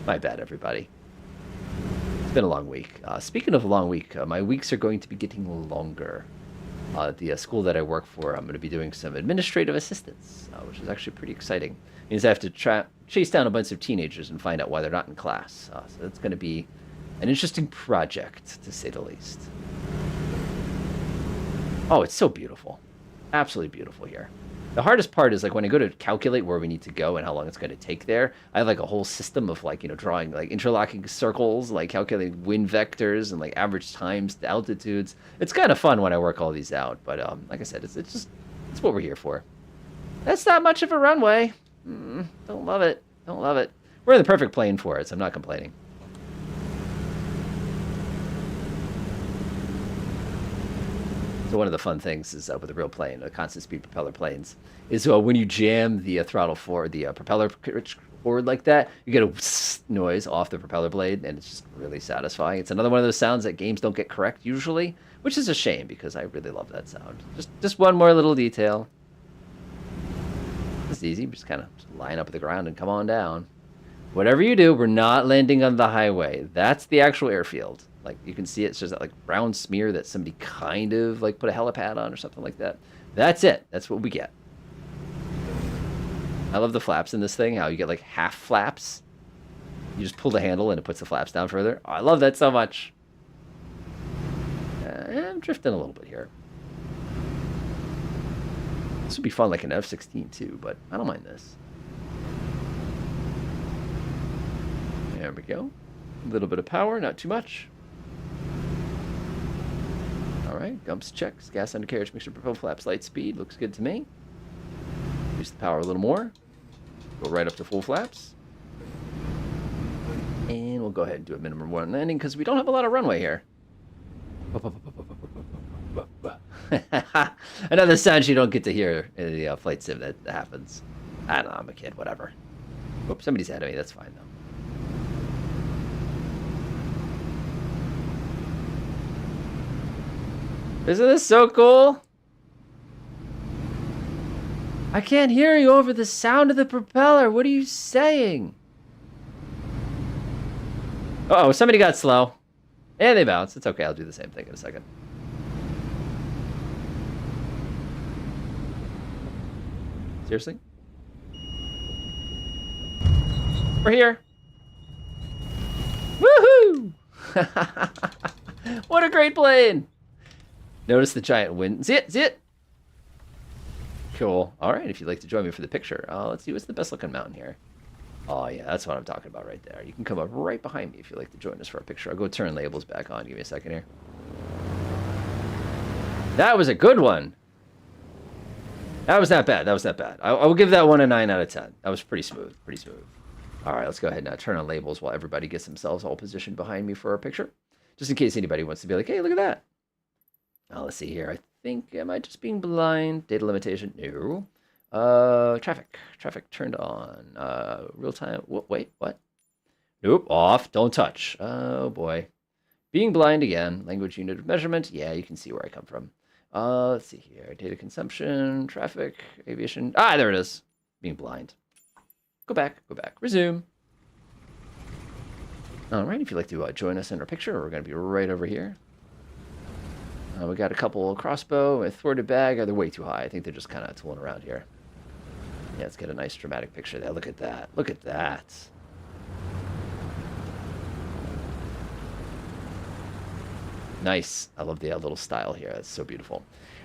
My bad, everybody. It's been a long week. Speaking of a long week, my weeks are going to be getting longer. At the school that I work for, I'm going to be doing some administrative assistance, which is actually pretty exciting. It means I have to chase down a bunch of teenagers and find out why they're not in class. So that's going to be an interesting project, to say the least. Oh, it's so beautiful. Absolutely beautiful here. The hardest part is like when I go to calculate where we need to go and how long it's going to take there, I have like a whole system of like, drawing like interlocking circles, like calculating wind vectors and like average times, the altitudes. It's kind of fun when I work all these out. But like I said, it's what we're here for. That's not much of a runway. Don't love it. Don't love it. We're in the perfect plane for it, so I'm not complaining. So one of the fun things is with a real plane, a constant speed propeller planes, is when you jam the throttle forward, the propeller forward like that, you get a noise off the propeller blade, and it's just really satisfying. It's another one of those sounds that games don't get correct usually, which is a shame because I really love that sound. Just one more little detail. It's easy. Just kind of line up at the ground and come on down. Whatever you do, we're not landing on the highway. That's the actual airfield. Like, you can see it's just that, like, brown smear that somebody kind of, like, put a helipad on or something like that. That's it. That's what we get. I love the flaps in this thing, how you get, like, half flaps. You just pull the handle and it puts the flaps down further. Oh, I love that so much. I'm drifting a little bit here. This would be fun, like an F-16, too, but I don't mind this. There we go. A little bit of power, not too much. All right, gumps checks, gas undercarriage, mixture, propel flaps, light speed, looks good to me. Use the power a little more. Go right up to full flaps. And we'll go ahead and do a minimum one landing because we don't have a lot of runway here. Another sound you don't get to hear in the flight sim that happens. I don't know, I'm a kid, whatever. Oops, somebody's ahead of me, that's fine though. Isn't this so cool? I can't hear you over the sound of the propeller. What are you saying? Uh-oh, somebody got slow. And they bounced. It's okay, I'll do the same thing in a second. Seriously? We're here. Woohoo! What a great plane! Notice the giant wind. See it? See it? Cool. All right, if you'd like to join me for the picture. Let's see, what's the best looking mountain here? Oh, yeah, that's what I'm talking about right there. You can come up right behind me if you'd like to join us for a picture. I'll go turn labels back on. Give me a second here. That was a good one. That was not bad. That was not bad. I will give that one a 9 out of 10. That was pretty smooth. Pretty smooth. All right, let's go ahead and now turn on labels while everybody gets themselves all positioned behind me for our picture. Just in case anybody wants to be like, hey, look at that. Let's see here. I think, am I just being blind? Data limitation? No. Traffic. Traffic turned on. Real time. Wait, what? Nope, off. Don't touch. Oh, boy. Being blind again. Language unit of measurement. Yeah, you can see where I come from. Let's see here. Data consumption, traffic, aviation. Ah, there it is. Being blind. Go back. Go back. Resume. All right, if you'd like to join us in our picture, we're going to be right over here. We got a couple crossbow and thwarted bag. They're way too high. I think they're just kind of tooling around here. Yeah, let's get a nice dramatic picture there. Look at that. Look at that. Nice. I love the little style here. That's so beautiful.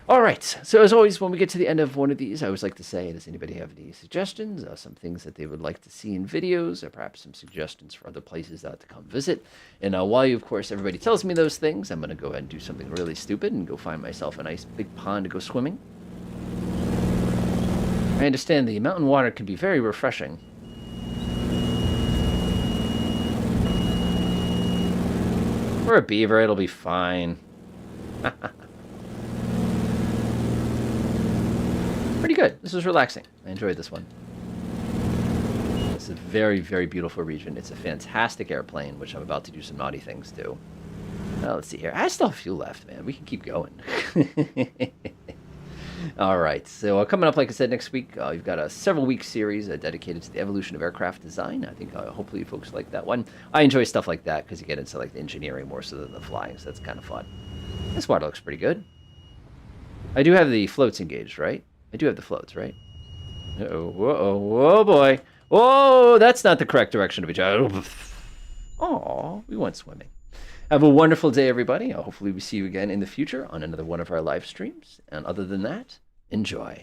All right. So as always, when we get to the end of one of these, I always like to say, does anybody have any suggestions? Some things that they would like to see in videos, or perhaps some suggestions for other places to come visit. And while you, of course, everybody tells me those things, I'm going to go ahead and do something really stupid and go find myself a nice big pond to go swimming. I understand the mountain water can be very refreshing. We're a beaver, it'll be fine. Pretty good. This was relaxing. I enjoyed this one. It's a very, very beautiful region. It's a fantastic airplane, which I'm about to do some naughty things to. Let's see here. I still have fuel left, man. We can keep going. All right. So coming up, like I said, next week, we've got a several-week series dedicated to the evolution of aircraft design. I think hopefully you folks like that one. I enjoy stuff like that because you get into like the engineering more so than the flying, so that's kind of fun. This water looks pretty good. I do have the floats engaged, right? I do have the floats, right? Uh-oh. Whoa, whoa, boy. Oh, that's not the correct direction to be driving. Oh, we went swimming. Have a wonderful day, everybody. Hopefully we see you again in the future on another one of our live streams. And other than that, enjoy.